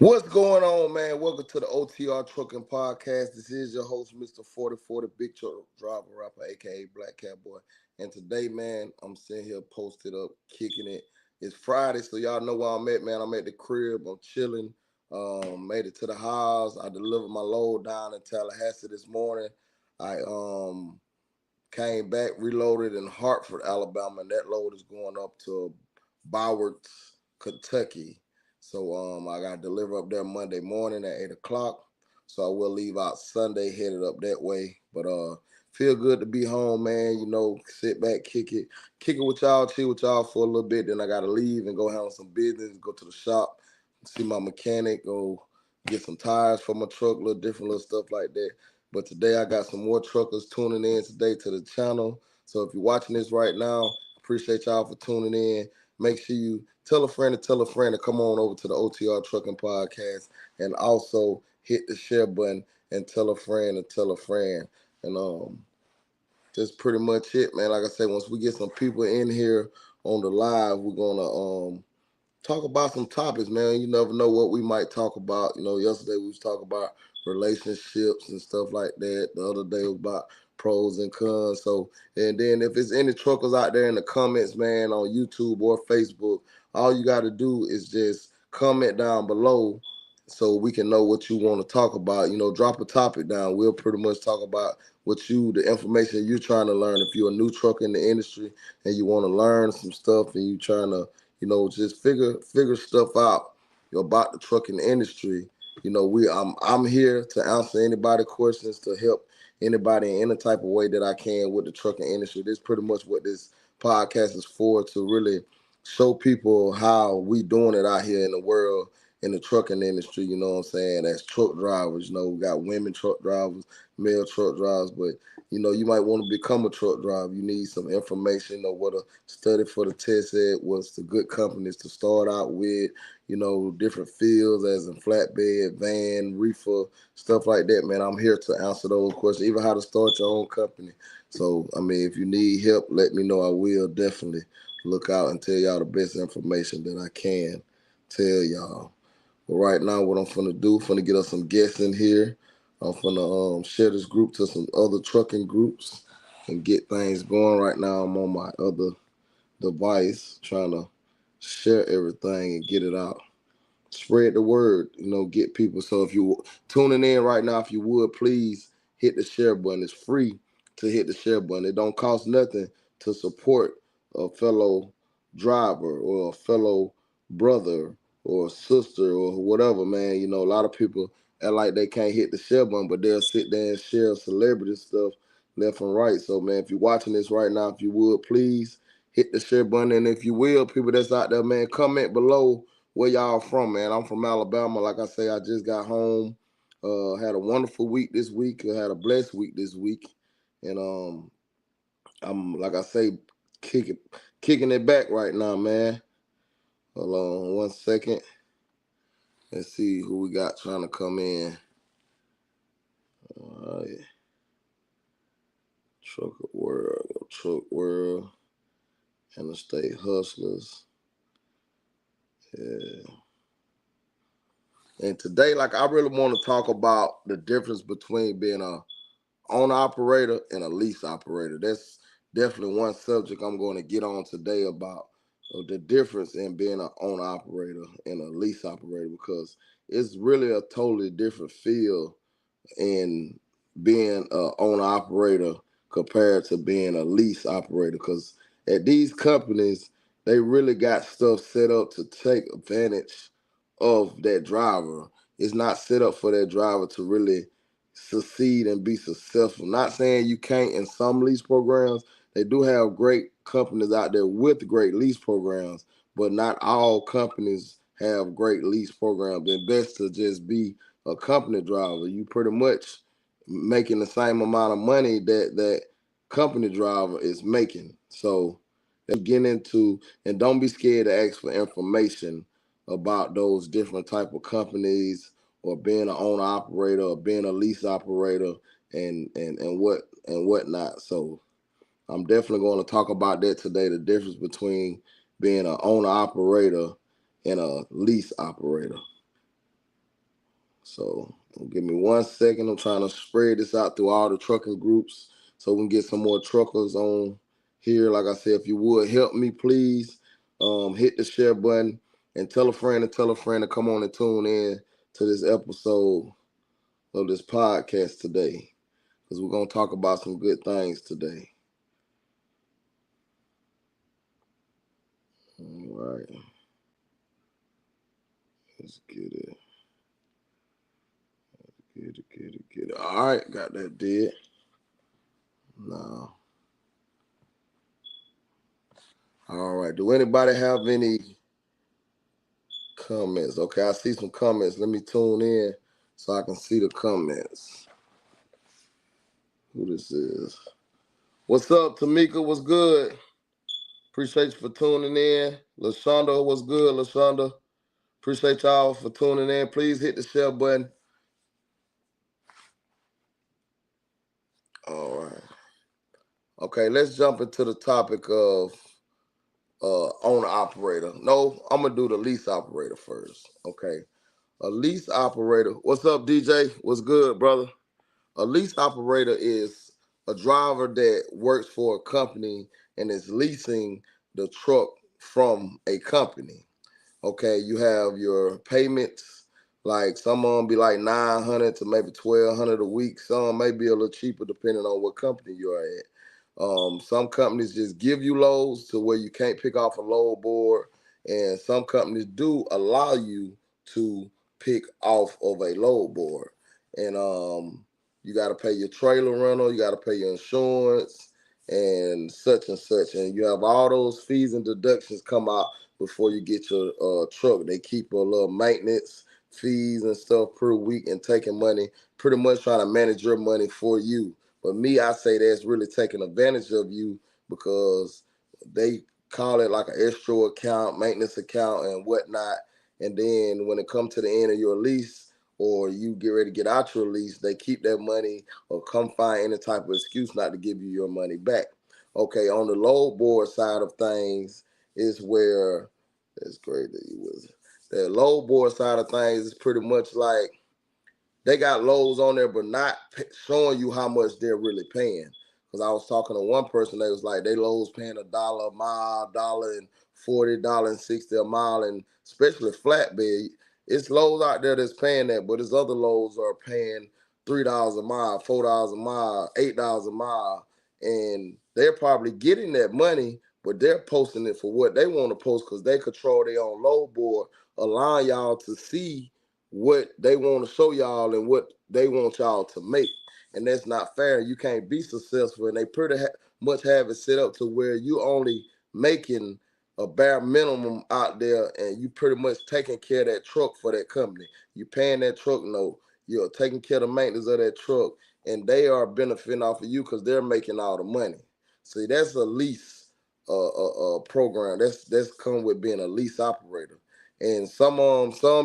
What's going on, man? Welcome to the OTR Trucking Podcast. This is your host, Mr. 4040, Big Truck Driver Rapper, aka Black Cowboy. And today, man, I'm sitting here posted up, kicking it. It's Friday, so y'all know where I'm at, man. I'm at the crib. I'm chilling. Made it to the house. I delivered my load down in Tallahassee this morning. I came back, reloaded in Hartford, Alabama, and that load is going up to Bowers, Kentucky. So I got to deliver up there Monday morning at 8 o'clock. So I will leave out Sunday, headed up that way. But feel good to be home, man. You know, sit back, kick it with y'all, chill with y'all for a little bit. Then I got to leave and go handle some business, go to the shop, see my mechanic, go get some tires for my truck, different little stuff like that. But today I got some more truckers tuning in today to the channel. So if you're watching this right now, appreciate y'all for tuning in. Make sure you tell a friend to come on over to the OTR Trucking Podcast, and also hit the share button and tell a friend and tell a friend. And that's pretty much it, man. Like I said, once we get some people in here on the live, we're gonna talk about some topics, man. You never know what we might talk about. You know, yesterday we was talking about relationships and stuff like that. The other day was about pros and cons. So, and then if there's any truckers out there in the comments, man, on YouTube or Facebook, all you got to do is just comment down below so we can know what you want to talk about. You know, drop a topic down. We'll pretty much talk about the information you're trying to learn. If you're a new trucker in the industry and you want to learn some stuff and you trying to, you know, just figure stuff out about the trucking industry. You know, I'm here to answer anybody questions, to help anybody in any type of way that I can with the trucking industry. This is pretty much what this podcast is for, to really show people how we doing it out here in the world in the trucking industry. You know what I'm saying? As truck drivers, you know, we got women truck drivers, male truck drivers, but you know, you might want to become a truck driver. You need some information, you know, what to study for the test at, what's the good companies to start out with, you know, different fields as in flatbed, van, reefer, stuff like that, man. I'm here to answer those questions, even how to start your own company. So, I mean, if you need help, let me know. I will definitely look out and tell y'all the best information that I can tell y'all. But right now, what I'm finna do, finna get us some guests in here. I'm finna share this group to some other trucking groups and get things going. Right now, I'm on my other device trying to share everything and get it out. Spread the word, you know, get people. So if you tuning in right now, if you would, please hit the share button. It's free to hit the share button. It don't cost nothing to support a fellow driver or a fellow brother or sister or whatever, man. You know, a lot of people act like they can't hit the share button, but they'll sit there and share celebrity stuff left and right. So, man, if you're watching this right now, if you would, please hit the share button. And if you will, people that's out there, man, comment below where y'all from, man. I'm from Alabama. Like I say, I just got home. Had a wonderful week this week. I had a blessed week this week. And I'm, like I say, kicking it back right now, man. Hold on 1 second. Let's see who we got trying to come in. All right. Truck World, Interstate Hustlers. Yeah. And today, like, I really want to talk about the difference between being a owner operator and a lease operator. That's definitely one subject I'm going to get on today about the difference in being an owner operator and a lease operator, because it's really a totally different feel in being an owner operator compared to being a lease operator. Because at these companies, they really got stuff set up to take advantage of that driver. It's not set up for that driver to really succeed and be successful. Not saying you can't in some lease programs. They do have great companies out there with great lease programs, but not all companies have great lease programs. It's best to just be a company driver. You pretty much making the same amount of money that company driver is making. So get into, and don't be scared to ask for information about those different type of companies, or being an owner operator, or being a lease operator, and whatnot. So I'm definitely going to talk about that today, the difference between being an owner operator and a lease operator. So give me 1 second. I'm trying to spread this out through all the trucking groups so we can get some more truckers on here. Like I said, if you would help me, please hit the share button and tell a friend to come on and tune in to this episode of this podcast today, because we're going to talk about some good things today. All right. Let's get it. Get it. All right, got that did. Now, all right. Do anybody have any comments? Okay, I see some comments. Let me tune in so I can see the comments. Who this is? What's up, Tamika? What's good? Appreciate you for tuning in. LaShonda, what's good, LaShonda? Appreciate y'all for tuning in. Please hit the share button. All right. Okay, let's jump into the topic of owner operator. No, I'm gonna do the lease operator first. Okay. A lease operator. What's up, DJ? What's good, brother? A lease operator is a driver that works for a company and is leasing the truck from a company. Okay, you have your payments, like some of them be like 900 to maybe 1200 a week. Some may be a little cheaper depending on what company you are at. Some companies just give you loads to where you can't pick off a load board, and some companies do allow you to pick off of a load board. And you got to pay your trailer rental, you got to pay your insurance, and such, and you have all those fees and deductions come out before you get your truck. They keep a little maintenance fees and stuff per week and taking money, pretty much trying to manage your money for you. But me, I say that's really taking advantage of you, because they call it like an escrow account, maintenance account, and whatnot. And then when it comes to the end of your lease, or you get ready to get out your lease, they keep that money or come find any type of excuse not to give you your money back. Okay, on the load board side of things is where that's great that you was. The load board side of things is pretty much like they got loads on there, but not showing you how much they're really paying. Because I was talking to one person, they was like, they loads paying $1 a mile, $1.40, $1.60 a mile, and especially flatbed. It's loads out there that's paying that, but there's other loads are paying $3 a mile, $4 a mile, $8 a mile, and they're probably getting that money, but they're posting it for what they want to post because they control their own load board, allowing y'all to see what they want to show y'all and what they want y'all to make. And that's not fair. You can't be successful. And they pretty much have it set up to where you only making a bare minimum out there, and you pretty much taking care of that truck for that company. You paying that truck note. You're taking care of the maintenance of that truck, and they are benefiting off of you because they're making all the money. See, that's a lease program. That's come with being a lease operator. And some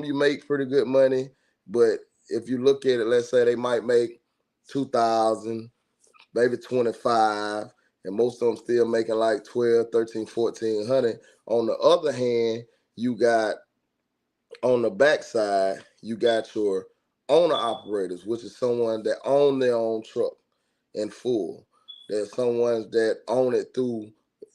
you make pretty good money, but if you look at it, let's say they might make 2,000, maybe 25, and most of them still making like 12, 13, 1400. On the other hand, you got on the backside, you got your owner operators, which is someone that own their own truck in full. There's someone that own it through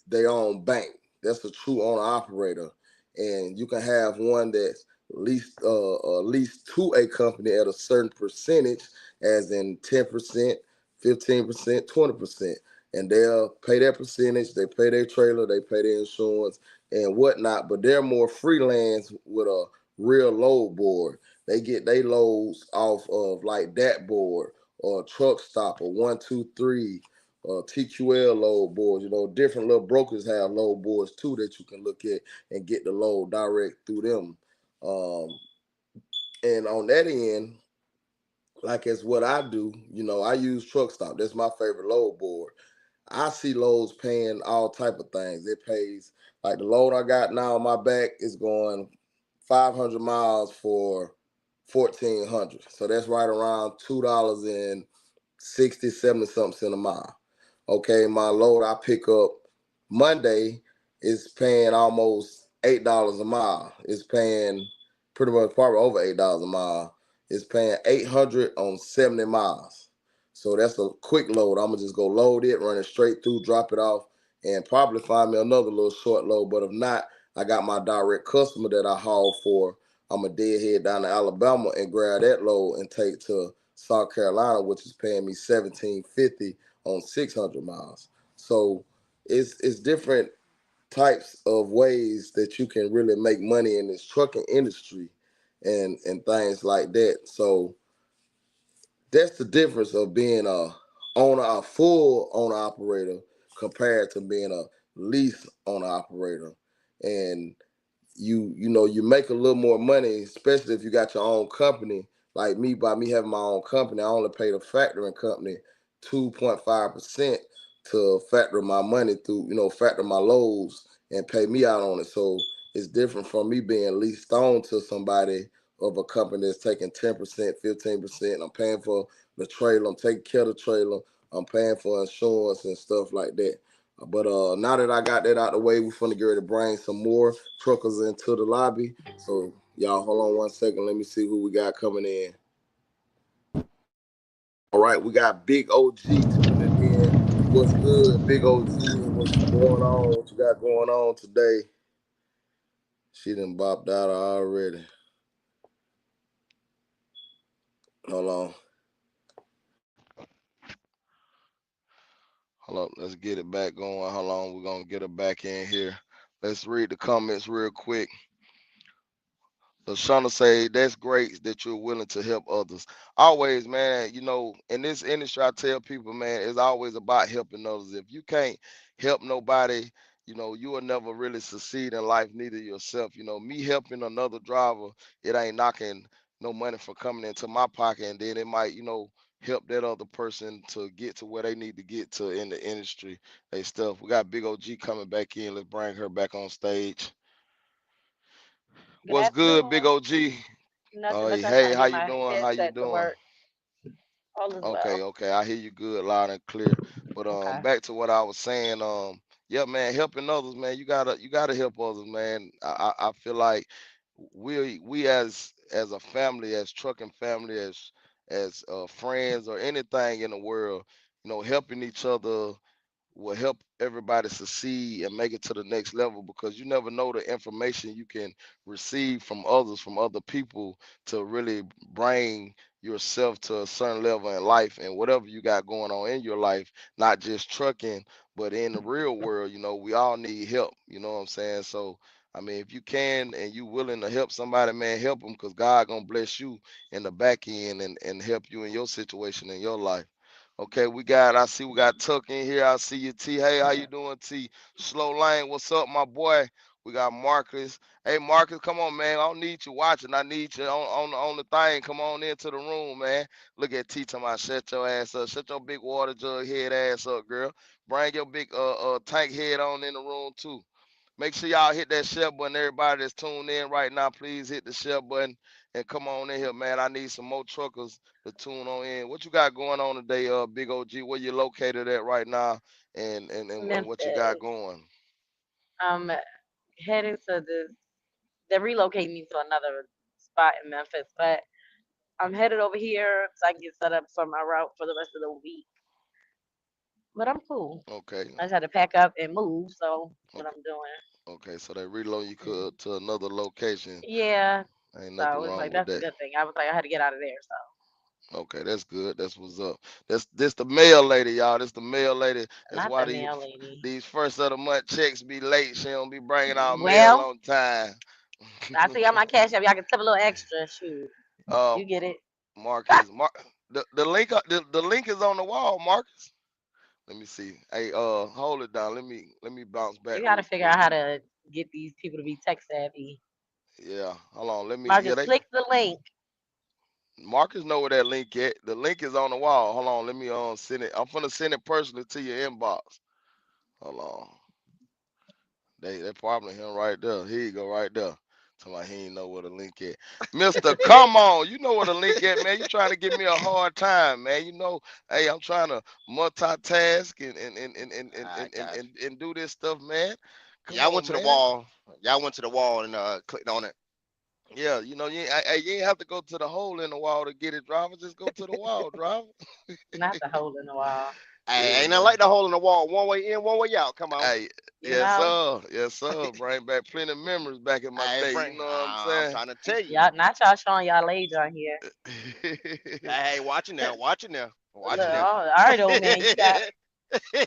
their own bank. That's a true owner operator. And you can have one that's leased to a company at a certain percentage, as in 10%, 15%, 20%. And they'll pay their percentage, they pay their trailer, they pay their insurance and whatnot, but they're more freelance with a real load board. They get their loads off of like that board or truck stop or 123 TQL load boards. You know, different little brokers have load boards too that you can look at and get the load direct through them. And on that end, like it's what I do, you know, I use truck stop. That's my favorite load board. I see loads paying all type of things. It pays, like the load I got now on my back is going 500 miles for 1,400. So that's right around $2.60, 70 something cent a mile. Okay, my load I pick up Monday is paying almost $8 a mile. It's paying pretty much probably over $8 a mile. is paying 800 on 70 miles. So that's a quick load. I'm gonna just go load it, run it straight through, drop it off, and probably find me another little short load. But if not, I got my direct customer that I haul for. I'm a deadhead down to Alabama and grab that load and take to South Carolina, which is paying me 1750 on 600 miles. So it's different types of ways that you can really make money in this trucking industry and things like that. So that's the difference of being a full owner operator compared to being a lease owner operator. And you make a little more money, especially if you got your own company. Like me, by me having my own company, I only pay the factoring company 2.5% to factor my money through, factor my loads and pay me out on it. So it's different from me being leased on to somebody of a company that's taking 10%, 15%. I'm paying for the trailer, I'm taking care of the trailer, I'm paying for insurance and stuff like that. But now that I got that out the way, we're finna get ready to bring some more truckers into the lobby. So y'all hold on one second. Let me see who we got coming in. All right, we got Big OG tuning in. What's good, Big OG? What's going on? What you got going on today? She done bopped out already. Hold on. Hold on. Let's get it back going. Hold on. We're gonna get her back in here. Let's read the comments real quick. Lashana say that's great that you're willing to help others. Always, man. In this industry, I tell people, man, it's always about helping others. If you can't help nobody, you will never really succeed in life, neither yourself. Me helping another driver, it ain't knocking no money for coming into my pocket, and then it might, help that other person to get to where they need to get to in the industry. They stuff. We got Big OG coming back in. Let's bring her back on stage. Good What's good, Big afternoon. OG? Nothing Oh, much. I'm trying hey, to how get you my doing? How you headset to doing? work. All is Okay, well. okay, I hear you good, loud and clear. But Okay. back to what I was saying. Yeah, man, helping others, man. You gotta help others, man. I feel like we as a family, as trucking family, as friends or anything in the world, helping each other will help everybody succeed and make it to the next level because you never know the information you can receive from others, from other people to really bring yourself to a certain level in life and whatever you got going on in your life, not just trucking, but in the real world, we all need help, you know what I'm saying? So I mean, if you can and you willing to help somebody, man, help them because God gonna bless you in the back end and help you in your situation in your life. Okay, I see we got Tuck in here. I see you, T. Hey, how you doing, T? Slow Lane, what's up, my boy? We got Marcus. Hey, Marcus, come on, man. I don't need you watching. I need you on the thing. Come on into the room, man. Look at T talking about shut your ass up. Shut your big water jug head ass up, girl. Bring your big tank head on in the room, too. Make sure y'all hit that share button. Everybody that's tuned in right now, please hit the share button and come on in here, man. I need some more truckers to tune on in. What you got going on today, Big OG? Where you located at right now, and what you got Memphis. going? I'm heading to this. They're relocating me to another spot in Memphis, but I'm headed over here so I can get set up for my route for the rest of the week. But I'm cool. Okay, I just had to pack up and move, so that's what okay, I'm doing. okay. So they reload you Mm. to another location. Yeah. Ain't nothing So it's wrong like with that's a that. good thing. I was like I had to get out of there. So Okay, that's good. That's what's up. That's this the mail lady, y'all. This the mail lady. That's not why the these mail lady. these first of the month checks be late. She don't be bringing out mail Well, on time. I see on my cash app. Y'all can tip a little extra. Shoot, uh, you get it. Marcus, the link is on the wall, Marcus. Let me see. Hey, hold it down. Let me bounce back You got to real figure quick. out how to get these people to be tech savvy. Yeah, hold on. Yeah, Marcus, click the link. Marcus know where that link at. The link is on the wall. Hold on. Let me send it. I'm gonna send it personally to your inbox. Hold on. They probably him right there. Here you go, right there. Somebody he ain't know where the link at. Mister, come on. You know where the link at, man. You trying to give me a hard time, man. Hey, I'm trying to multitask I got and do this stuff, man. you. Come Y'all went on, to the man. wall. Y'all went to the wall and clicked on it. Yeah, you ain't have to go to the hole in the wall to get it, driver. Just go to the wall, driver. Not the hole in the wall. Yeah, Hey, ain't nothing man. like the hole in the wall. One way in, one way out. Come on. Hey, You yes know? sir, yes sir. Bring back plenty of memories back in my Hey, day. You Frank, know what I'm I'm saying? trying to tell you. Y'all, not y'all showing y'all age on here. Hey, watch it now. Watch it now. Watch Look, it now. oh, all right, old man, you got it.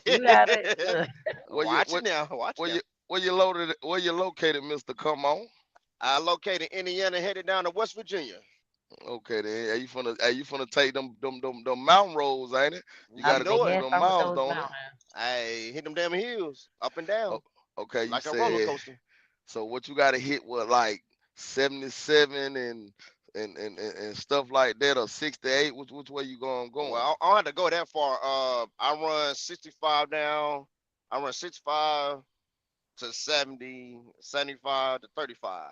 Look, where you Watch it what now. Watch it where now. you where you loaded? Where you located, Mister? Come on. I located Indiana, headed down to West Virginia. Okay then. Are you finna take them mountain roads, ain't it? You You I'll gotta say, go know it. through yeah, them some with mountains, those don't it? mountains. I hit them damn hills up and Oh, down okay, you like a roller said coaster. so. What you gotta hit? What, like 77 and stuff like that, or 68? Which way you going? Well, I don't have to go that far. I run 65 down. I run 65 to 70, 75 to 35.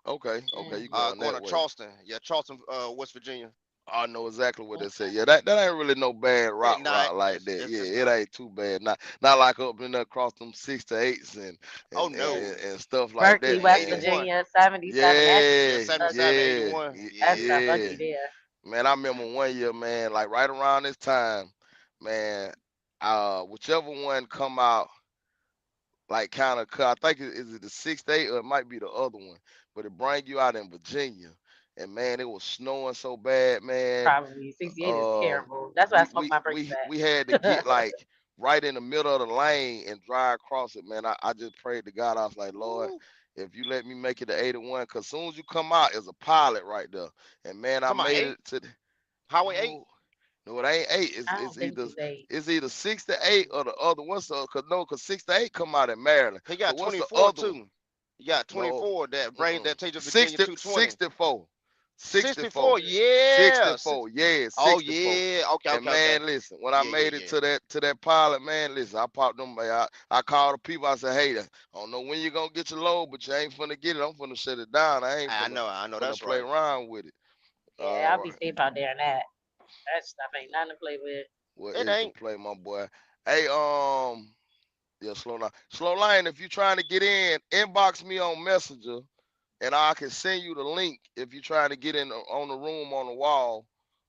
Okay, you Mm-hmm. going Going that to way. Charleston. Yeah, Charleston, West Virginia. I know exactly what they say. Okay. Yeah, that ain't really no bad It route not. route like that. It's Yeah, it not. ain't too bad. Not like up in there across them 6 to 8s Oh and, and, no. and, and stuff like Berkeley, that, West 81. man. Virginia, 77. That's Yeah, Yeah, seventy-seven, ugly. yeah, 81. That's Yeah. stuff yeah. ugly there. Man, I remember one year, man, like right around this time, man, whichever one come out like kind of cut. I think is it the 6 to 8 or it might be the other one, but it bring you out in Virginia, and man, it was snowing so bad, man. Probably 68 is terrible. That's why I We smoked we my brakes we we had to back. get like right in the middle of the lane and drive across it, man. I just prayed to God. I was like, Lord, Woo. if you let me make it to 81, cause soon as you come out, there's a pilot right there, and man, I Talking about made eight? it to. Highway 8? No, no, it ain't 8. It's I don't it's think either it's 8. it's either 6 to 8 or the other one. So, cause no, cause 6 to 8 come out in Maryland. He So got what's the 24 other one? too. You got No, 24 mm-mm. that takes you to Virginia 60, 220. 64, 64, 64, yeah. 64. Yeah, Oh 64. yeah. Okay, And okay, okay. man, listen, when I Yeah, yeah, made it yeah. to that pilot, man, listen, I popped them. I called the people. I said, hey, I don't know when you gonna get your load, but you ain't finna get it. I'm finna shut it down. I ain't I know finna that's play right. around with it. Yeah, All I'll be right. safe out there in that. That stuff ain't nothing to play with. What It is the ain't. play, my boy? Hey, yeah, slow line. Slow line, if you're trying to get in, inbox me on Messenger and I can send you the link if you're trying to get in on the room on the wall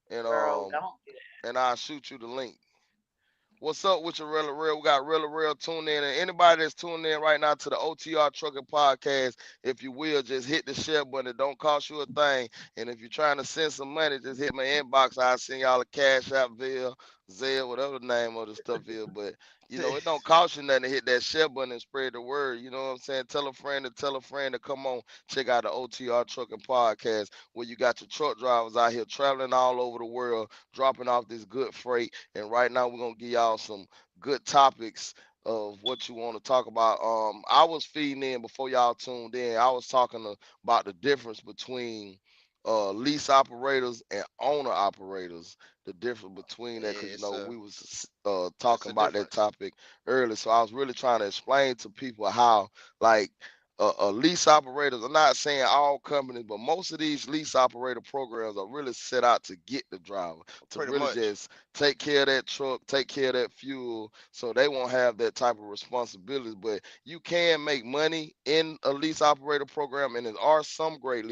and Bro, um don't do that. and I'll shoot you the link. What's up with your real real? We got real tuned in, and anybody that's tuned in right now to the OTR Trucking Podcast, if you will, just hit the share button. It don't cost you a thing. And if you're trying to send some money, just hit my inbox. I'll send y'all a cash app via Zelle, whatever the name of the stuff is. But it don't cost you nothing to hit that share button and spread the word. You know what I'm saying? Tell a friend to come on, check out the OTR Trucking Podcast, where you got your truck drivers out here traveling all over the world, dropping off this good freight. And right now, we're gonna give y'all some good topics of what you want to talk about. I was feeding in before y'all tuned in. I was talking about the difference between lease operators and owner operators. The difference between that, because It's a we was it's talking a about that difference. topic earlier. So I was really trying to explain to people how, like, lease operators. I'm not saying all companies, but most of these lease operator programs are really set out to get the driver to Pretty really much. just take care of that truck, take care of that fuel, so they won't have that type of responsibility. But you can make money in a lease operator program, and there are some great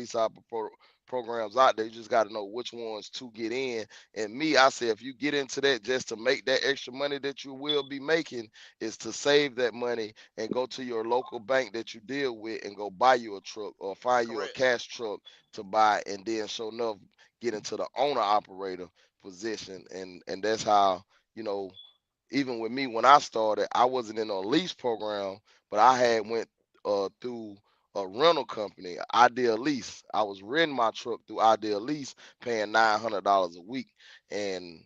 programs out there. You just got to know which ones to get in. And me, I say, if you get into that just to make that extra money that you will be making, is to save that money and go to your local bank that you deal with and go buy you a truck or find you a Correct. cash truck to buy, and then show enough get into the owner operator position. And that's how, you know even with me when I started, I wasn't in a lease program, but I had went through a rental company, Ideal Lease. I was renting my truck through Ideal Lease, paying $900 a week. And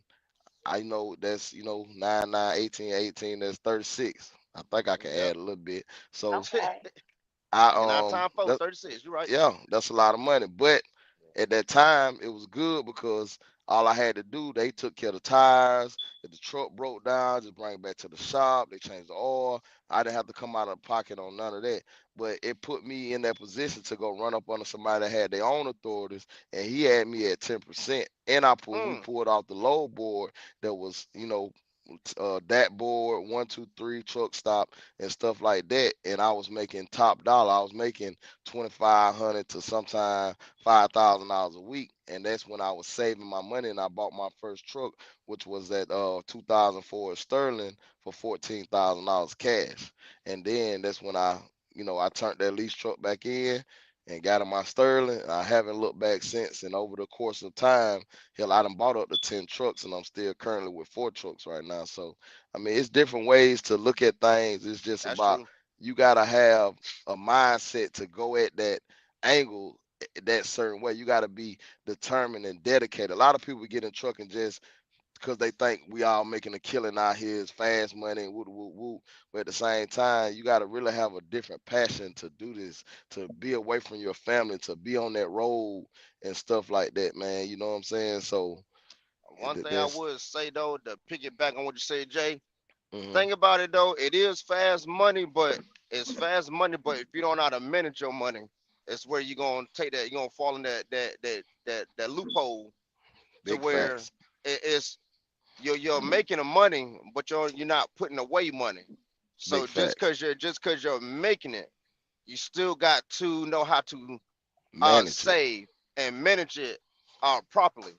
I know that's, 9, 9, 18, 18, that's 36. I think I can Yep. add a little bit. So Okay. I 29 times 4, that 36. You're right. yeah, that's a lot of money. But at that time, it was good because all I had to do, they took care of the tires. If the truck broke down, just bring it back to the shop. They changed the oil. I didn't have to come out of pocket on none of that. But it put me in that position to go run up under somebody that had their own authorities, and he had me at 10%. And we Mm. pulled off the load board that was, that board, 123 truck stop and stuff like that. And I was making top dollar. I was making 2,500 to sometime $5,000 a week. And that's when I was saving my money and I bought my first truck, which was that 2004 Sterling for $14,000 cash. And then that's when I turned that lease truck back in and got in my Sterling. I haven't looked back since. And over the course of time, hell, I done bought up to 10 trucks and I'm still currently with 4 trucks right now. So, I mean, it's different ways to look at things. It's just That's about true. you got to have a mindset to go at that angle that certain way. You got to be determined and dedicated. A lot of people get in trucking just because they think we all making a killing out here is fast money and woo woo woo. But at the same time, you got to really have a different passion to do this, to be away from your family, to be on that road and stuff like that, man. You know what I'm saying? So One thing I that's would say though, to piggyback on what you said, Jay, hmm thing about it though, it is fast money, but it's fast money, but if you don't know how to manage your money, it's where you're gonna take that, you're gonna fall in that loophole to big where facts, it's you're making the money, but you're not putting away money. So big just facts. cause you're making it, you still got to know how to Manage it, save and manage it properly.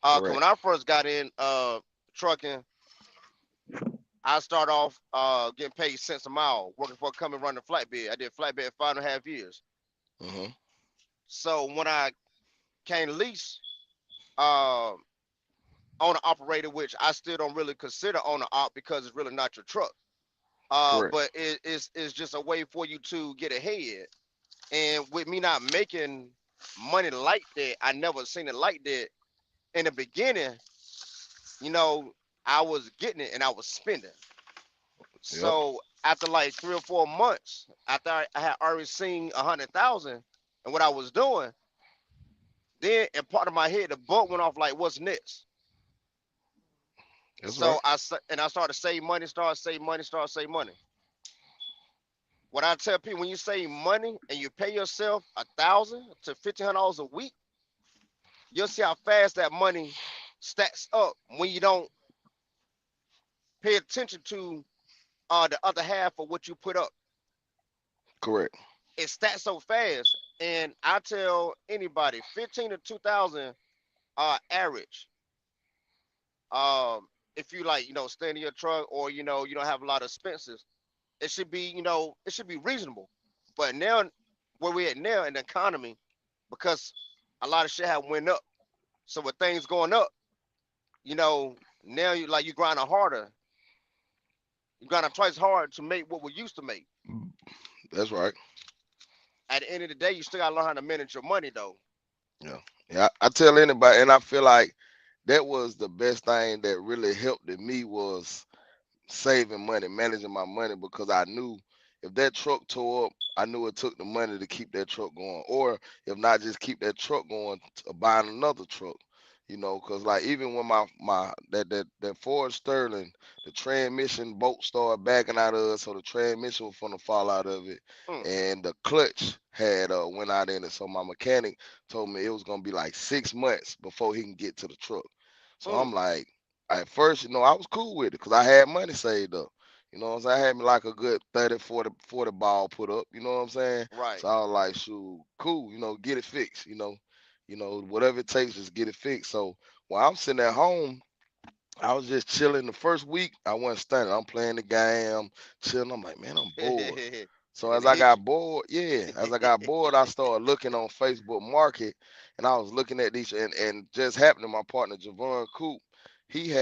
'Cause correct. when I first got in trucking, I started off getting paid cents a mile, working for a company running flatbed. I did flatbed 5.5 years. hmm So when I came to lease, uh, owner operator, which I still don't really consider owner op because it's really not your truck. Correct. But it's just a way for you to get ahead. And with me not making money like that, I never seen it like that. In the beginning, you know, I was getting it and I was spending. Yep. So after like 3 or 4 months, after I had already seen 100,000 and what I was doing, then in part of my head, the bolt went off like, what's next? That's right. So I started to save money, start save money, start save money. What I tell people, when you save money and you pay yourself 1,000 to 1,500 dollars a week, you'll see how fast that money stacks up when you don't pay attention to the other half of what you put up. Correct. It stacks so fast. And I tell anybody, 15 to 2,000 average. Um, if you like, stay in your truck or you don't have a lot of expenses, it should be, it should be reasonable. But now, where we at now in the economy, because a lot of shit have went up. So with things going up, now you grinding harder. You grinding twice hard to make what we used to make. That's right. At the end of the day, you still gotta learn how to manage your money though. Yeah. Yeah. I tell anybody, and I feel like that was the best thing that really helped me was saving money, managing my money because I knew if that truck tore up, I knew it took the money to keep that truck going, or if not, just keep that truck going, buying another truck. Because like even when my that Ford Sterling, the transmission bolt started backing out of it, so the transmission was gonna fall out of it, Mm, and the clutch had went out in it. So my mechanic told me it was gonna be like 6 months before he can get to the truck. So mm, I'm like, at first, I was cool with it because I had money saved up. You know what I'm saying? I had me like a good 30, 40 ball put up. You know what I'm saying? right. So I was like, shoot, cool. Get it fixed. Whatever it takes, just get it fixed. So while I'm sitting at home, I was just chilling. The first week, I wasn't studying. I'm playing the game, chilling. I'm like, man, I'm bored. And So then as it I hit got bored, yeah, as I got bored, I started looking on Facebook Market, and I was looking at these, and just happened to my partner Javon Coop, he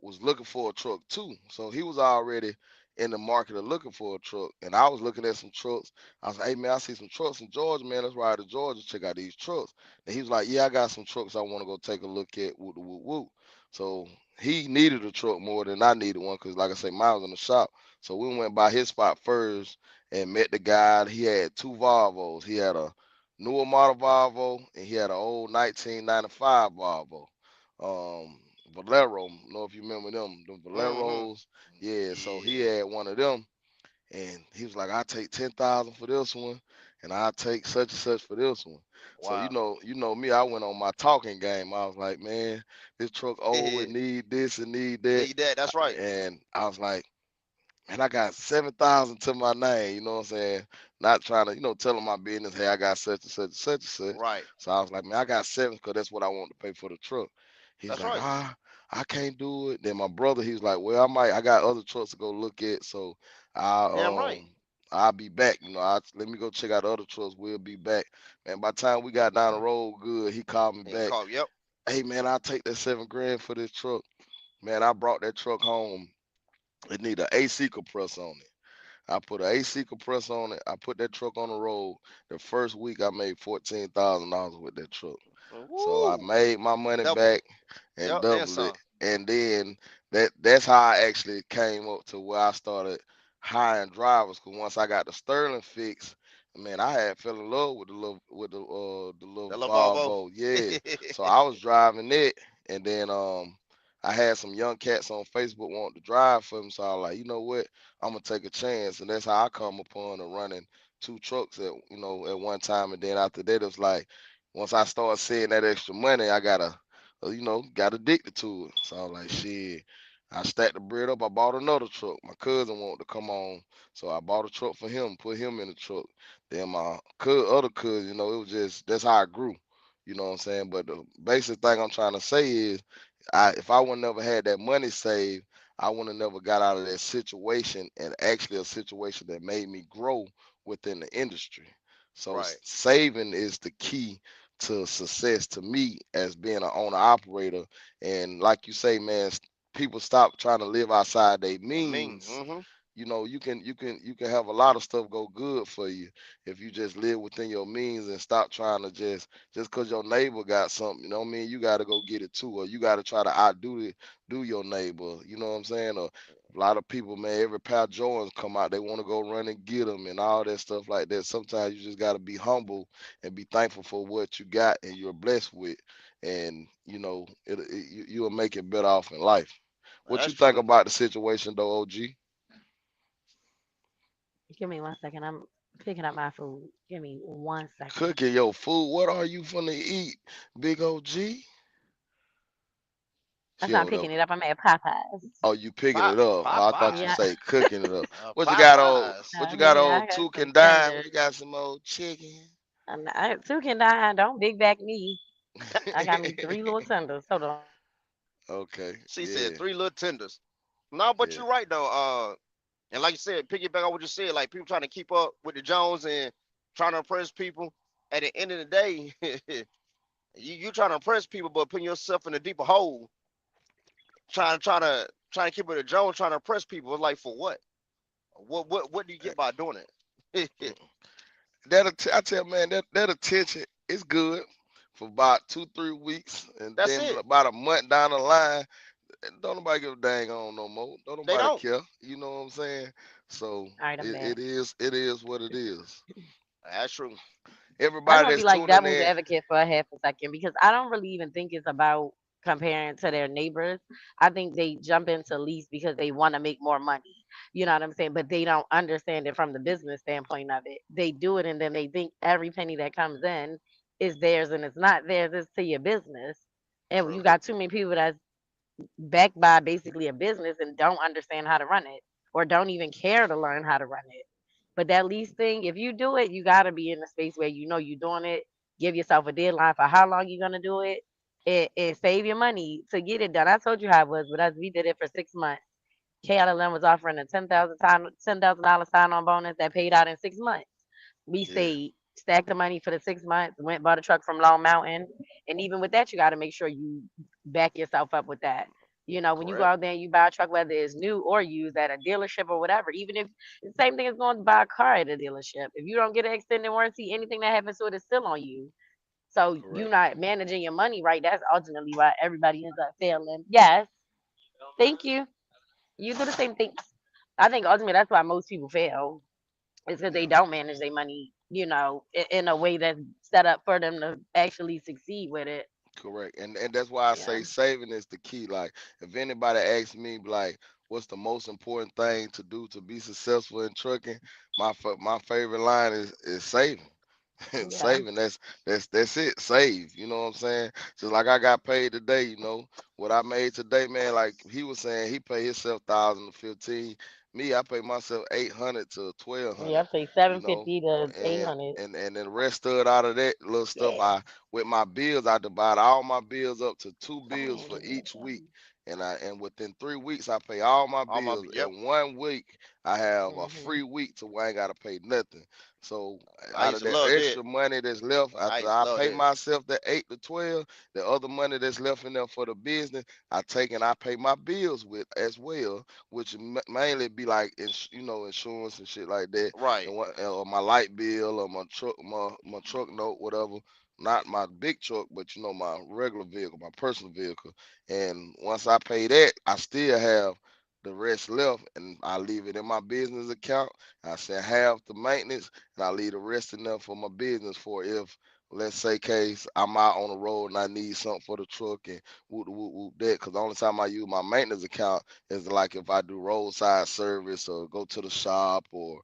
was looking for a truck too, so he was already in the market of looking for a truck, and I was looking at some trucks. I was like, hey man, I see some trucks in Georgia, man. Let's ride to Georgia, check out these trucks. And he was like, yeah, I got some trucks I want to go take a look at. Woo woo woo. So he needed a truck more than I needed one, cause like I say, mine was in the shop. So we went by his spot first and met the guy. He had two Volvos. He had a newer model Volvo and he had an old 1995 Volvo. Valero, know if you remember them, the mm-hmm. Valeros. Yeah, so he Yeah. had one of them and he was like, I'll take 10,000 for this one. and I take such and such for this one. So Wow. you know me, I went on my talking game. I was like, man, this truck old, it need this, and need You that, need that. That's right. and I was like, and I got 7,000 to my name, you know what I'm saying? Not trying to, tell them my business, hey, I got such and such and such and such. Right. So I was like, man, I got seven because that's what I want to pay for the truck. He's That's like, right. I can't do it. Then my brother, he was like, well, I got other trucks to go look at, so I Damn right. I'll be back. Let me go check out the other trucks. We'll be back. Man, by the time we got down the road good, he called me And he back. called. Yep. Hey man, I'll take that 7 grand for this truck. Man, I brought that truck home. It need an AC compressor on it. I put an AC compressor on it. I put that truck on the road. The first week I made $14,000 with that truck. So I Woo. made my money Double. back and Yep. And doubled it. some. And then that's how I actually came up to where I started hiring drivers. Cause once I got the Sterling fixed, man, I had fell in love with the little That little Volvo. Volvo. Yeah. So I was driving it, and then I had some young cats on Facebook wanting to drive for me. So I was like, you know what? I'm gonna take a chance, and that's how I come upon running two trucks at one time. And then after that, it was like once I started seeing that extra money, I got addicted to it. So I was like, shit. I stacked the bread up. I bought another truck. My cousin wanted to come on, so I bought a truck for him, put him in the truck. Then my other cousin, it was just that's how I grew. You know what I'm saying? But the basic thing I'm trying to say is, if I would never had that money saved, I would have never got out of that situation, and actually a situation that made me grow within the industry. So Right. saving is the key to success to me as being an owner operator. And like you say, man, people stop trying to live outside their The mean. means. Mm-hmm. You can have a lot of stuff go good for you if you just live within your means and stop trying to just because your neighbor got something, you know what I mean? You got to go get it too, or you got to try to outdo it, do your neighbor. You know what I'm saying? Or a lot of people, man, every pair of Jordans come out, they want to go run and get them and all that stuff like that. Sometimes you just got to be humble and be thankful for what you got and you're blessed with, and you'll make it better off in life. What you That's think true. about the situation though, OG? Give me 1 second. I'm picking up my food. Give me 1 second. Cooking your food. What are you finna eat, Big OG? That's She not over there. picking it up. I'm at Popeyes. Oh, you picking Pop it up. Oh, I thought you Yeah. say Popeyes. cooking it up. What you got old? Popeyes. What No, you got nigga, old? I got Two some can dime. What tenders. you got some old chicken? Two can die. Don't big back me. I got me three little tenders. Hold on. Okay. She said Yeah. three little tenders. No, but Yeah. you're right though. And like you said, piggyback on what you said, like people trying to keep up with the Jones and trying to impress people. At the end of the day, you trying to impress people, but putting yourself in a deeper hole, trying to keep with the Jones, trying to impress people. It's like for what? What do you get by doing it? I tell you, man, that attention is good for about 2 3 weeks, and That's then it. about a month down the line, don't nobody give a dang on no more. Don't They nobody don't. care. You know what I'm saying? So All right, I'm back. it is what it is. That's true. I'm Everybody gonna be that's like tuning devil's in, advocate for a half a second because I don't really even think it's about comparing to their neighbors. I think they jump into lease because they want to make more money. You know what I'm saying? But they don't understand it from the business standpoint of it. They do it and then they think every penny that comes in is theirs and it's not theirs, it's to your business. And you True. got too many people that's backed by basically a business and don't understand how to run it or don't even care to learn how to run it. But that lease thing, if you do it, you got to be in a space where you know you're doing it. Give yourself a deadline for how long you're going to do it and save your money to get it done. I told you how it was with us. We did it for 6 months. KLM was offering a $10,000 sign on bonus that paid out in 6 months. We yeah, stayed, stacked the money for the 6 months, went bought a truck from Long Mountain. And even with that, you got to make sure you back yourself up with that. You know, when you go Correct. out there and you buy a truck, whether it's new or used at a dealership or whatever, even if the same thing as going to buy a car at a dealership. If you don't get an extended warranty, anything that happens to it is still on you. So you correct. not managing your money right. That's ultimately why everybody ends up failing. Yes. Thank you. You do the same thing. I think ultimately that's why most people fail. It's because they Yeah, don't manage their money, in a way that's set up for them to actually succeed with it. correct. And that's why I Yeah. say saving is the key. Like if anybody asks me, like, what's the most important thing to do to be successful in trucking, my favorite line is saving. Yeah. Saving, that's it. Save. You know what I'm saying? Just like I got paid today, what I made today, man. Like he was saying, he paid himself 1,000 to 15. Me, I pay myself 800 to Yeah, 1,200. I say You know, 750 to and 800. and then the rest stood out of that little stuff. Yeah. I with my bills, I divide all my bills up to two Come bills on, for give me each week. some. And within 3 weeks, I pay all my All my bills. yep. In 1 week, I have a Hmm. free week to where I ain't gotta pay nothing. So I out used of to that love that. extra money that's left I after used to I love pay that. myself the 8 to 12, the other money that's left in there for the business, I take and I pay my bills with as well, which mainly be like insurance and shit like that, Right. and or my light bill or my truck note, whatever. Not my big truck, but my regular vehicle, my personal vehicle. And once I pay that, I still have the rest left, and I leave it in my business account. I send half the maintenance, and I leave the rest in there for my business for if, let's say, case I'm out on the road and I need something for the truck and whoop whoop whoop that. Because the only time I use my maintenance account is like if I do roadside service or go to the shop or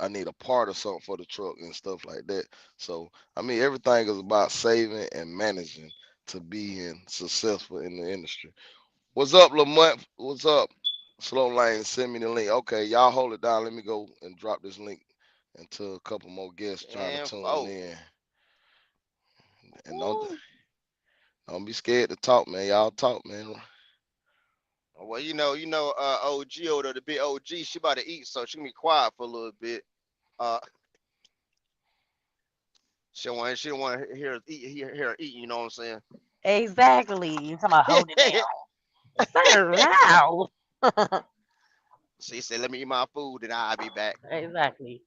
I need a part or something for the truck and stuff like that. So I mean everything is about saving and managing to being successful in the industry. What's up, Lamont? What's up? Slow Lane, send me the link. Okay, y'all hold it down. Let me go and drop this link into a couple more guests trying to And tune oh, in. And Woo. don't be scared to talk, man. Y'all talk, man. well, OG or the big OG, she about to eat, so she can be quiet for a little bit. Uh, she don't want to hear her eat. You know what I'm saying? Exactly. You talking about hold it down. Sir, how? She said, "Let me eat my food, and I'll be back." Exactly.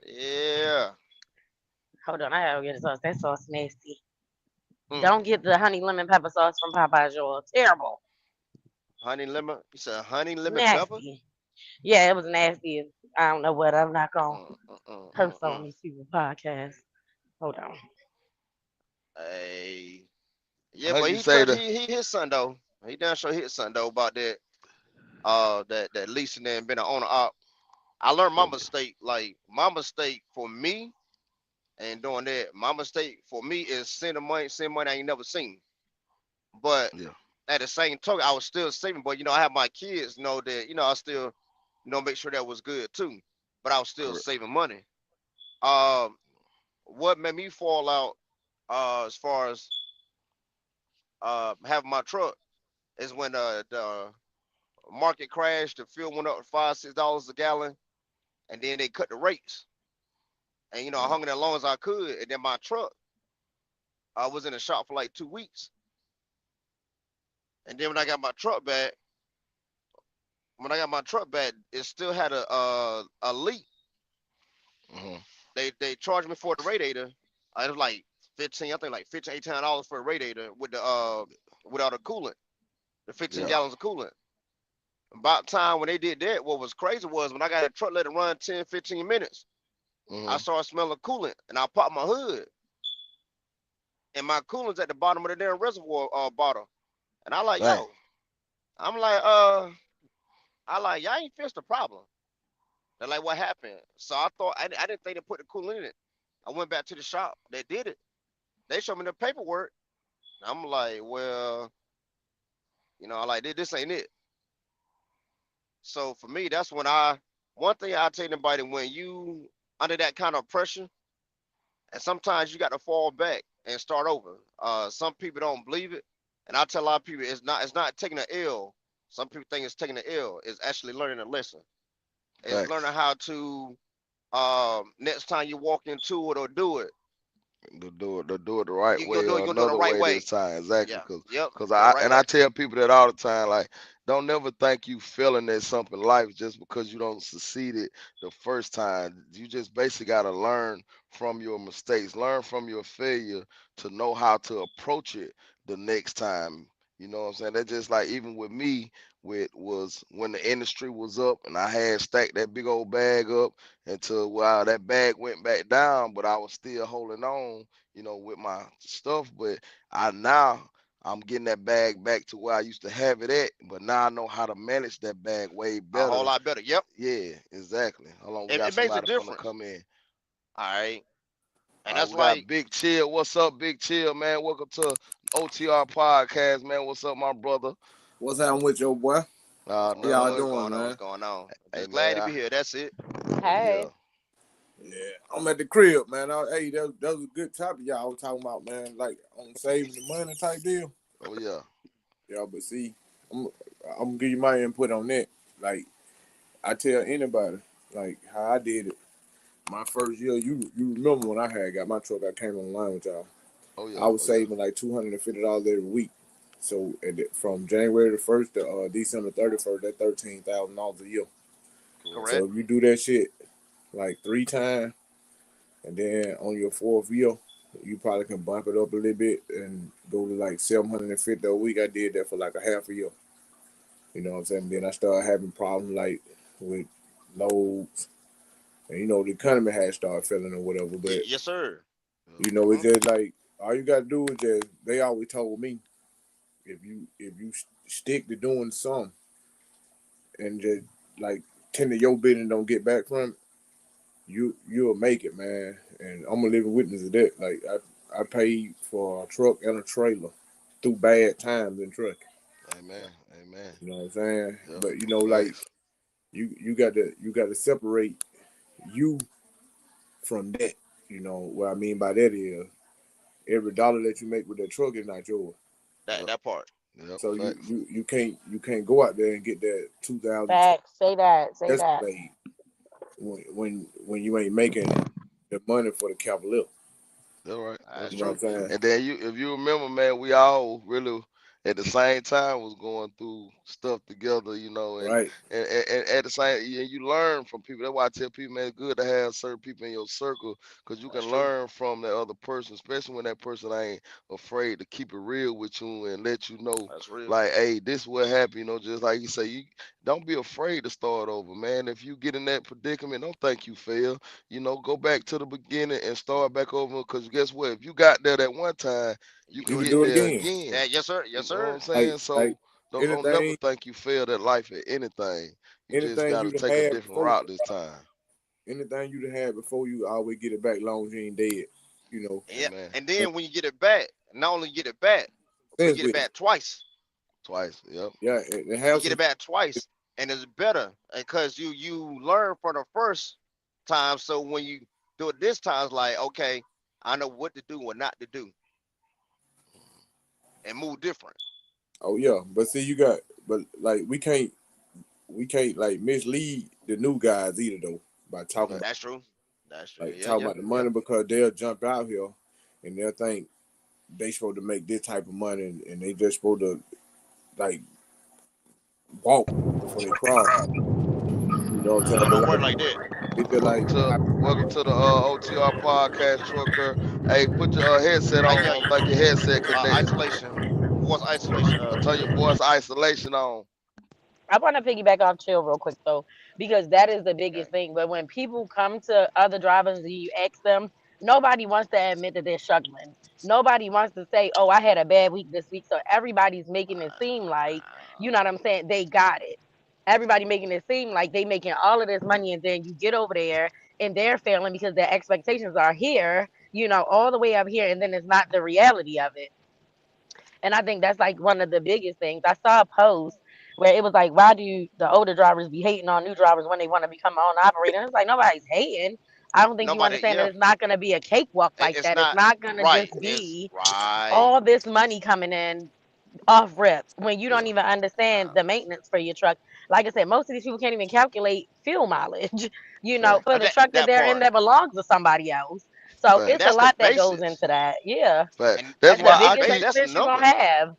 Yeah. Hold on, I gotta get a sauce. That sauce nasty. Mm. Don't get the honey lemon pepper sauce from Popeye's, y'all. Terrible. Honey lemon. You said honey lemon pepper? Nasty. Yeah, it was nasty. I don't know what. I'm not gonna Mm, mm, mm, curse mm, on mm. these people's podcast. Hold on. Hey. Yeah, How but you he say touched the he hit something though. He done sure hit something though about that that leasing and being an owner op. I learned my what? mistake. Like my mistake for me and doing that, my mistake for me is send money I ain't never seen. But Yeah, at the same token, I was still saving. But I have my kids know that, I still, make sure that was good too. But I was still correct. saving money. Um, what made me fall out as far as having my truck is when the market crashed, the fuel went up to $5, $6 a gallon, and then they cut the rates. And I Mm, hung in there as long as I could, and then my truck, I was in the shop for like 2 weeks. And then when I got my truck back, it still had a leak. mhm. They charged me for the radiator. It was like 15, I think like 15, $18 for a radiator with the without a coolant, the 15 Yeah. gallons of coolant. About time when they did that, what was crazy was when I got the truck let it run 10, 15 minutes, I Mhm. started smelling coolant and I popped my hood and my coolant's at the bottom of the damn reservoir bottle. And I like, Dang. yo, I'm like, y'all ain't fixed the problem. They're like, what happened? So I thought I didn't think they put the coolant in it. I went back to the shop. They did it. They showed me the paperwork. I'm like, well, I like this ain't it. So for me, that's when one thing I tell anybody when you under that kind of pressure, and sometimes you got to fall back and start over. Some people don't believe it, and I tell a lot of people it's not taking an L. Some people think it's taking an L. It's actually learning a lesson. It's learning Facts. how to next time you walk into it or do it, To do it the right you're way doing or you're doing it the another right way this way. time. Exactly. Yeah. Cause, Yep. cause Do it the I right and I way. tell people that all the time. Like, don't never think you failing at something in life just because you don't succeed it the first time. You just basically gotta learn from your mistakes, learn from your failure to know how to approach it the next time. You know what I'm saying? That's just like even with me, with was when the industry was up and I had stacked that big old bag up until wow that bag went back down, but I was still holding on with my stuff. But I now I'm getting that bag back to where I used to have it at, but now I know how to manage that bag way A whole better. lot better. Yep. Yeah, exactly. Hold on, we got It makes a somebody finna difference. come in. All right. And All right, that's we got like, Big Chill. What's up, Big Chill, man? Welcome to OTR podcast, man. What's up, my brother? What's happening with your boy? How Nothing y'all what's much. doing, going on? man? What's going on? Hey, Just glad man. to be here. That's it. Oh Hey. yeah. Yeah, I'm at the crib, man. Hey, that was a good topic y'all was talking about, man. Like on saving the money type deal. Oh yeah. Yeah, but see, I'm I'm gonna give you my input on that. Like I tell anybody, like how I did it. My first year, you remember when I had got my truck? I came online with y'all. Oh I yeah. was Oh yeah. saving like $250 every week. So from January the first to December 31st, that $13,000 a year. Correct. So Correct. if you do that shit like 3 times, and then on your fourth year, you probably can bump it up a little bit and go to like 750 a week. I did that for like a half a year. You know what I'm saying? Then I started having problems like with loads, and the economy had started failing or whatever. But Yes, sir. Yeah. it's Hmm. just like all you gotta do is just. They always told me if you stick to doing something and just like tend to your business don't get back from it, you'll make it, man. And I'm a living witness of that. Like I paid for a truck and a trailer through bad times in trucking. Amen. Amen. You know what I'm saying? Yeah. But like Facts. you got to separate you from that. What I mean by that is every dollar that you make with that truck is not yours. That Yep. that part. Yep. So Facts. you can't go out there and get that 2020 Facts. Say that. Say that. Escalade when you ain't making the money for the Cavalier. That's right. That's That's You know what true. I'm true. saying? And then if you remember, man, we all really at the same time was going through stuff together, Right. and at the same, and you learn from people. That's why I tell people, man, it's good to have certain people in your circle because you That's can true. learn from that other person, especially when that person ain't afraid to keep it real with you and let you know, That's real. like, hey, this what happened. Just like you say, you don't be afraid to start over, man. If you get in that predicament, don't think you fail. Go back to the beginning and start back over. Because guess what? If you got there that one time, you You can You do can it get do it there again. again. again. Yeah, yes, sir. You Yes, know what I'm sir. saying? Like So don't never anything think you failed at life at anything. You just anything got to you done take a had different before route this time. anything you done had before you always get it back long as you ain't dead. You know. Yeah. Amen. And And then when you get it back, not only get it back, but sense get it with it. back twice. Twice. Yep. Yeah, and You have get some it back twice, and it's better because you learn from the first time. So when you do it this time, it's like, okay, I know what to do, what not to do, and move different. oh yeah. But see but like we can't like mislead the new guys either though by talking about Fact. That's true. That's true. like Yeah, talking yeah, about the yeah. money because they'll jump out here and they'll think they supposed to make this type of money and they just supposed to like walk before they crawl. You know what I'm saying? No, But don't work like like that. it's just like Welcome to the OTR podcast, trucker. Hey, put your headset on. Yeah, I don't think your headset connected. isolation, voice isolation. Turn your voice isolation on. I want to piggyback off Chill real quick though, because that is the Okay. biggest thing. But when people come to other drivers and you ask them, nobody wants to admit that they're struggling. Nobody wants to say, "Oh, I had a bad week this week." So everybody's making it seem like, you know what I'm saying? They got it. Everybody making it seem like they making all of this money, and then you get over there and they're failing because their expectations are here, all the way up here, and then it's not the reality of it. And I think that's like one of the biggest things. I saw a post where it was like, why do the older drivers be hating on new drivers when they want to become an own operator? And it's like nobody's hating. I don't think you Nobody. understand that Yeah, it's not going to be a cakewalk like it's that. It's not not going to right. just It's be right. all this money coming in off rip when you don't Yeah. even understand Nah, the maintenance for your truck. Like I said, most of these people can't even calculate fuel mileage, for Facts. the that truck that that they're in part, that belongs to somebody else. So and it's Facts. a that's the lot that goes basics. into that. Yeah. Facts. And That's That's and the why that's the I biggest base. keep That's the expense you're going to numbers. have.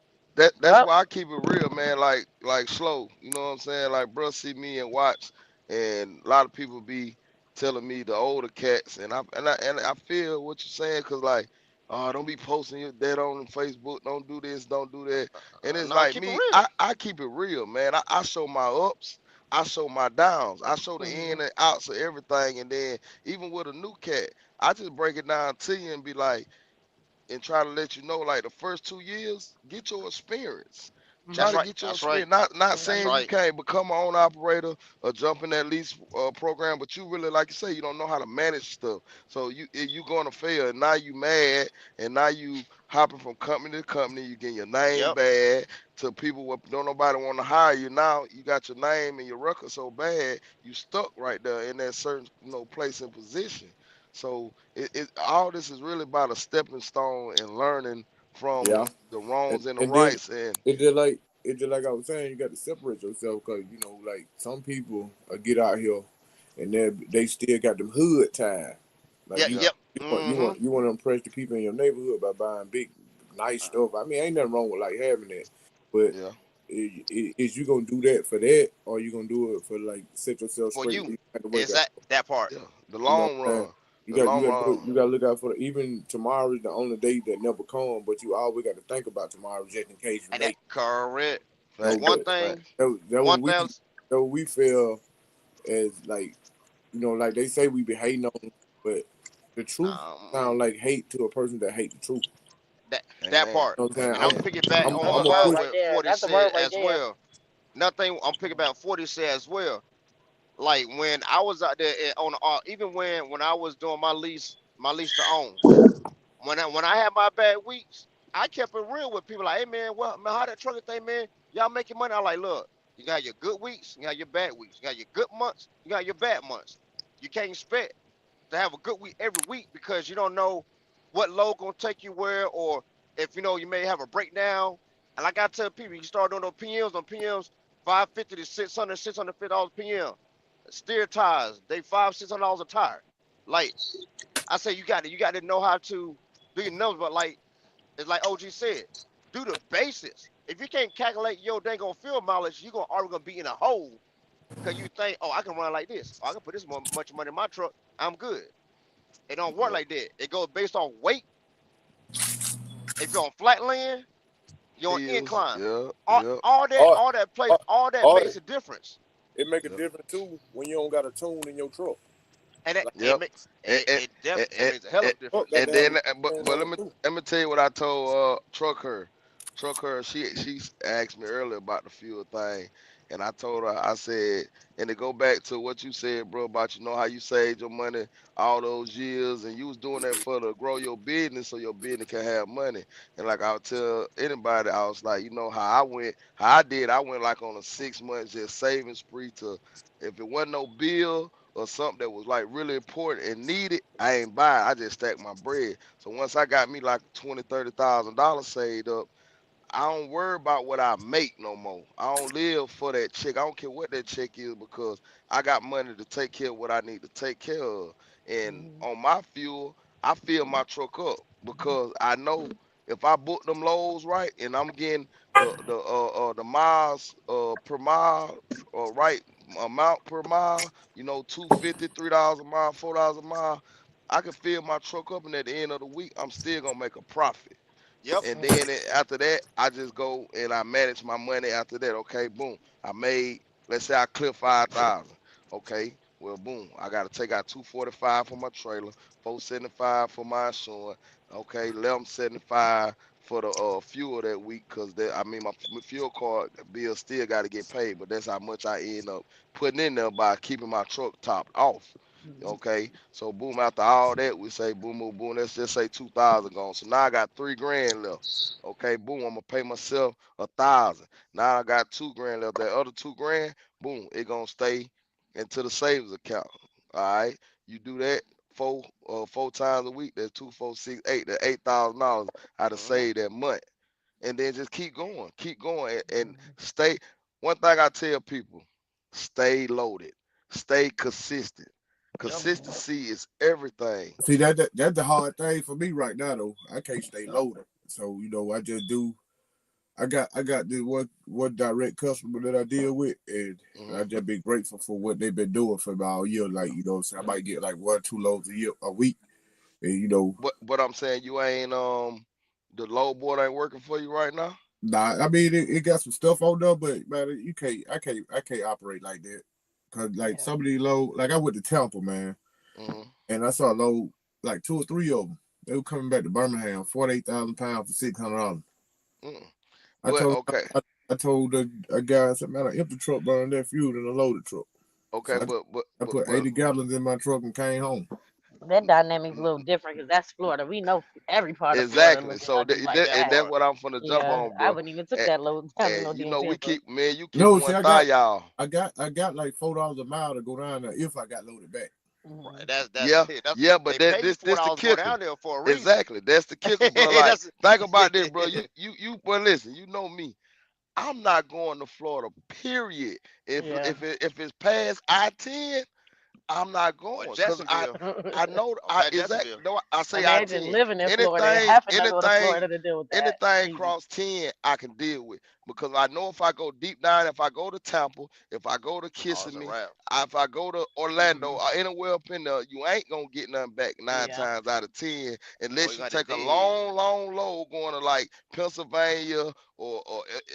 that's Yep. why I keep it real, man. Like slow. You know what I'm saying? Like bro, see me and watch, and a lot of people be telling me the older cats, and I feel what you're saying, cause like, oh, don't be posting your that on Facebook. Don't do this. Don't do that. And it's No, like keep it me. real. I keep it real, man. I show my ups. I show my downs. I show the Hmm. in and outs of everything, and then even with a new cat, I just break it down to you and be like and try to let you know, like the first 2 years, get your experience. Try That's to Mhm. right. get your That's right. experience. Not That's saying Mhm. you right. can't become an own operator or jump in that lease program, but you really, like you say, you don't know how to manage stuff. So you going to fail. And now you mad, and now you hopping from company to company. You getting your name Yep. bad to people what don't nobody want to hire you. Now you got your name and your record so bad, you stuck right there in that certain place and position. So all this is really about a stepping stone and learning from Yeah, the wrongs and the and then rights. And it just like I was saying, you got to separate yourself because like some people get out here and they still got them hood ties. Like Yeah. you yeah, Yep. you want you Mm-hmm. want you want to impress the people in your neighborhood by buying big nice stuff. I mean, ain't nothing wrong with like having that, but yeah, is you gonna do that for that, or you gonna do it for like set yourself For straight? you, You have to work is out. that part? yeah. The You know long what I'm saying? run, You the got you long got to run. you got to look out for even tomorrow is the only day that never come, but you always got to think about tomorrow just in case you And that late. correct. No, Fact, One but thing. fact. that One what thing. we feel as like like they say we be hating on, but the truth sound Um. like hate to a person that hate the truth. That Amen, part. You know what I'm saying? And I'm amen. piggyback I'm That's on a I'm a word push. what right what there. 40 That's a said word right as there. well. Nothing. I'm piggyback 40 said as well. Like when I was out there on the even when I was doing my lease to own. When I had my bad weeks, I kept it real with people. Like, hey man, well man, how that trucking thing, man? Y'all making money? I like, look, you got your good weeks, you got your bad weeks, you got your good months, you got your bad months. You can't expect to have a good week every week because you don't know what load gonna take you where, or if you may have a breakdown. And like I tell people, you start doing those PMs, 550 to 600, $650 PM. Steer tires, they $500, $600 a tire. Like I say, you got to know how to do your numbers, but like it's like OG said, do the basics. If you can't calculate your dang on fuel mileage, you're gonna be in a hole because you think, oh, I can run like this. Oh, I can put this much money in my truck. I'm good. It don't work Yep. like that. It goes based on weight. If you're on flat land, you're on Hills. incline. Yeah, All, yeah, all that, Or all that plays, or, all that or makes a difference. it make a yeah, difference too when you don't got a tune in your truck. And it, Like it yep. make And, it, and, it, def, and, it and, makes a hell and of a truck difference. got to and have then, a but stand on let it me too. let me tell you what I told truck her. She asked me earlier about the fuel thing, and I told her, I said, and to go back to what you said, bro, about how you saved your money all those years, and you was doing that for to grow your business so your business can have money. And like I'll tell anybody, I was like, how I did, I went like on a 6 months just saving spree to, if it wasn't no bill or something that was like really important and needed, I ain't buy it. I just stacked my bread. So once I got me like $20,000, $30,000 saved up, I don't worry about what I make no more. I don't live for that check. I don't care what that check is because I got money to take care of what I need to take care of. And Mhm. on my fuel, I fill my truck up because I know if I book them loads right and I'm getting the miles per mile or right amount per mile, $2.50, $3 a mile, $4 a mile, I can fill my truck up and at the end of the week I'm still gonna make a profit. Yep. And then after that, I just go and I manage my money after that. Okay, boom. I made, let's say I clear 5,000. Okay, well, boom. I got to take out 245 for my trailer, 475 for my insurance. Okay, 1175 for the fuel that week because my fuel card bill still got to get paid, but that's how much I end up putting in there by keeping my truck topped off. Mhm. Okay, so boom, after all that, we say boom, boom, boom. Let's just say 2,000 gone. So now I got 3 grand left. Okay, boom, I'm gonna pay myself 1,000. Now I got 2 grand left. That other 2 grand, boom, it gonna stay into the savings account. All right, you do that four times a week. That's 2, 4, 6, 8. That's $8,000 out of Hmm. save that month, and then just keep going, and Mhm. stay. One thing I tell people: stay loaded, stay consistent. Yep. Consistency is everything. See that's the hard thing for me right now though. I can't stay loaded. So I just do. I got this one direct customer that I deal with, and Hmm. I just be grateful for what they've been doing for me all year. Like so I might get like 1, 2 loads a week, and But I'm saying you ain't the low board ain't working for you right now. nah. I mean it got some stuff on there, but man, you can't. I can't operate like that. Cause like Yeah. some of these low, like I went to Tampa, man, Hmm. and I saw a load like 2 or 3 of them. They were coming back to Birmingham, 48,000 pounds for $600. Mm. I But told okay, I told a guy, I said, man, an empty truck burning that fuel in a loaded truck. okay, So I put 80 gallons in my truck and came home. That dynamic's a little different because that's Florida. We know every part of Florida exactly. looking So ugly like and that. that's part. what I'm finna jump Yeah, on, I bro. wouldn't even took And, that load down to and no you damn know, Tampa. you keep No, one see, thigh, y'all. I got like $4 a mile to go down there if I got loaded back. Right. Mhm. That's Yeah, it. That's yeah, but they pay you this the $4 to go kicker. down there for a reason. Exactly, that's the kicker, bro. Like, That's think about this, bro. Boy, listen. You know me. I'm not going to Florida. Period. Yeah. If it's past I-10, I'm not or going because Jacksonville I know or I past exactly Jacksonville. no I say Imagine I-10. living in Florida and Anything, having to go to anything, Florida to deal with that. anything Crazy. cross 10 I can deal with because I know if I go deep down, if I go to Tampa, if I go to Oh, it's a Kissimmee, wrap. if I go to Orlando Hmm. or anywhere up in there, you ain't gonna get nothing back nine Yeah. times out of 10 Or unless you you got to take a dig. long load going to like Pennsylvania or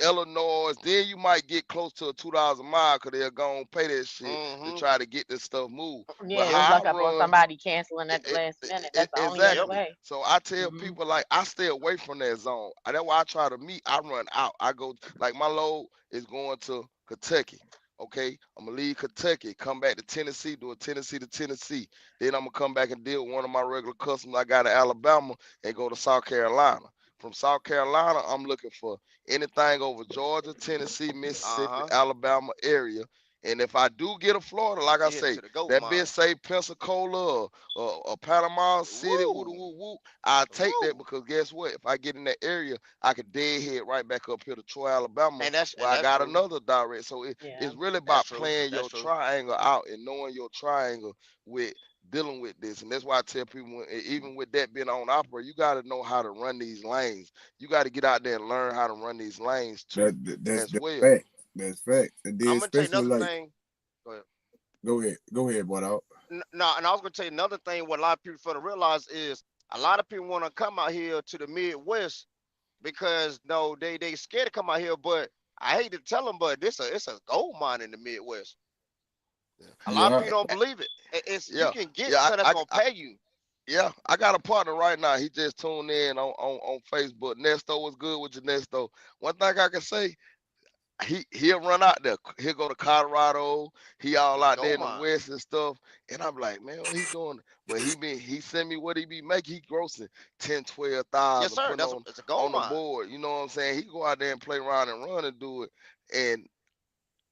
Illinois. Then you might get close to a $2 a mile because they're gonna pay that shit to Mm-hmm. try to get this stuff moved. Yeah, But it was how luck I up on run, somebody canceling at the it, last minute. That's the only other Yep. exactly. way. So I tell Hmm. people like I stay away from that zone. That's why I try to meet. I run out. I go like my load is going to Kentucky. Okay, I'm gonna leave Kentucky, come back to Tennessee, do a Tennessee to Tennessee. Then I'm gonna come back and deal with one of my regular customers I got in Alabama and go to South Carolina. From South Carolina, I'm looking for anything over Georgia, Tennessee, Mississippi, Uh-huh. Alabama area. And if I do get a Florida, like I You headed say, to the gold that bitch mine. say Pensacola or Panama City, woo Woo! woo woo. I take that Woo! because guess what? If I get in that area, I could deadhead right back up here to Troy, Alabama, where And I that's got true. another direct. So Yeah. it's really That's about true. playing That's your true. triangle out and knowing your triangle with dealing with this. And that's why I tell people, even with that being on opera, you got to know how to run these lanes. You got to get out there and learn how to run these lanes too, That's as that's well. fact. That's fact. And then I'm gonna tell you especially another like, thing. Go ahead. go ahead, what out. No, and I was gonna tell you another thing. What a lot of people fail to realize is a lot of people want to come out here to the Midwest because no, they scared to come out here. But I hate to tell them, but it's a gold mine in the Midwest. Yeah, A lot of Yeah, people don't believe it. It's you yeah, can get yeah. something that's gonna pay you. Yeah, I got a partner right now. He just tuned in on Facebook. Nesto was good with your Nesto. One thing I can say, he'll run out there. He'll go to Colorado. He all It's a out there gold in the mine. West and stuff. And I'm like, man, what he doing? But he send me what he be making. He grossing 10, Yes, 12,000 sir. putting It's a gold on the mine. board. You know what I'm saying? He go out there and play around and run and do it. And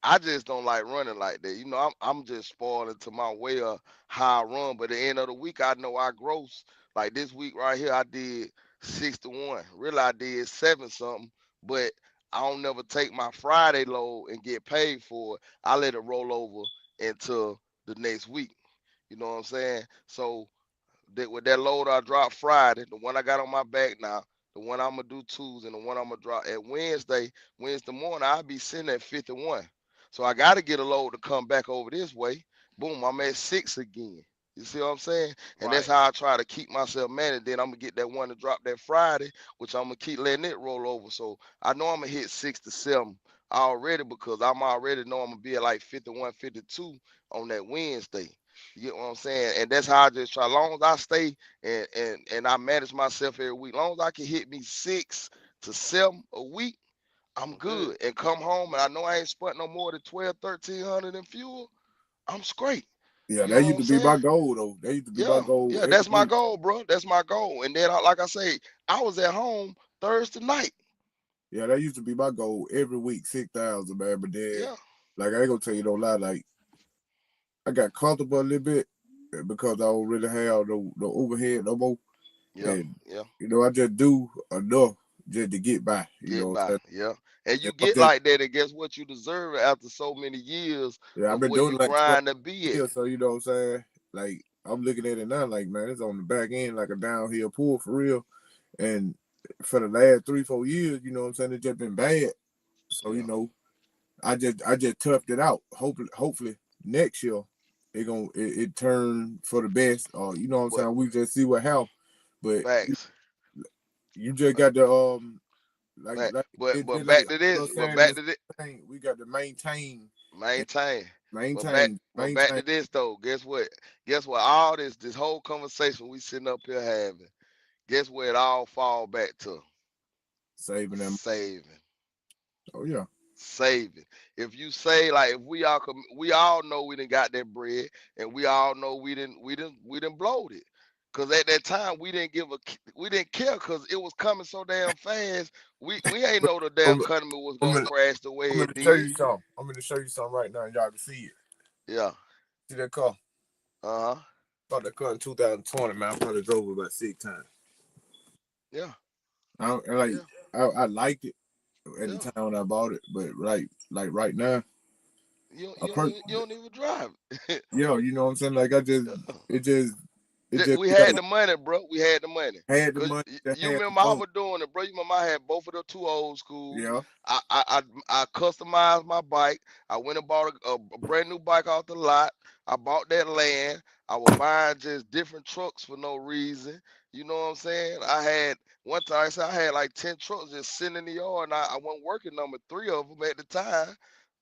I just don't like running like that. You know, I'm just spoiled into my way of how I run. But at the end of the week, I know I gross. Like this week right here, I did 6 to 1. Really, I did seven something. But I don't never take my Friday load and get paid for it. I let it roll over into the next week. You know what I'm saying? So that with that load I dropped Friday, the one I got on my back now, the one I'm gonna do Tuesday, and the one I'm gonna drop at Wednesday morning, I'll be sitting at 51. So I gotta get a load to come back over this way. Boom, I'm at 6 again. You see what I'm saying? And that's Right. how I try to keep myself managed. Then I'm gonna get that one to drop that Friday, which I'm gonna keep letting it roll over. So I know I'm gonna hit 6 to 7 already because I'm already know I'm gonna be at like 51, 52 on that Wednesday. You get what I'm saying? And that's how I just try. As long as I stay and I manage myself every week, as long as I can hit me 6 to 7 a week, I'm I'm good. good. And come home and I know I ain't spent no more than 12, 1300 in fuel. I'm straight. yeah, You know that what used I'm to be my saying? goal though. That used to be my Yeah, goal yeah, every that's my week. goal, bro. That's my goal. And then, like I say, I was at home Thursday night. Yeah, that used to be my goal every week, 6,000, man. But then, Yeah, like I ain't gonna tell you no lie, like I got comfortable a little bit because I don't really have no overhead no more. yeah, And yeah. I just do enough just to get by. You know Get what I'm by. saying? Yeah. And And you I'm get just, like that, and guess what? You deserve it after so many years yeah, I've of been where doing you it like 12 grind to be at. years, so you know what I'm saying? Like I'm looking at it now, like man, it's on the back end like a downhill pull for real. And for the last 3, 4 years, you know what I'm saying, it's just been bad. So Yeah. I just toughed it out. Hopefully next year it turn for the best. Or you know what I'm But saying. We just see what happens. But facts. you just got to like But like back to I was this. But saying in back the to this. thing, we got to maintain and Maintain. maintain But back maintain. to this though. Guess what? Guess what? All this whole conversation we sitting up here having. Guess where it all fall back to? Saving them. Saving. Oh yeah. Saving. If you say like if we all know we didn't got that bread, and we all know we didn't blowed it. Cause at that time we didn't care because it was coming so damn fast. We ain't But know the damn I'm, economy was I'm gonna gonna crash the way I'm it gonna show did. you something. I'm gonna show you something right now, and y'all can see it. Yeah. See that car? Uh huh. Bought that car in 2020, man. I probably drove it about 6 times. Yeah. I like Yeah. I liked it at the Yeah. time when I bought it, but like right now, You don't, I you don't per even you don't even drive it. yo, you know what I'm saying? Like I just Yeah. it just it just We yeah, had the money, bro. We had the money. had the Cause money, just you had the remember I fun. was doing it, bro. You remember I had both of the two old schools. Yeah, I customized my bike. I went and bought a brand new bike off the lot. I bought that land. I was buying just different trucks for no reason. You know what I'm saying? I had one time I said I had like 10 trucks just sitting in the yard, and I wasn't working number three of them at the time.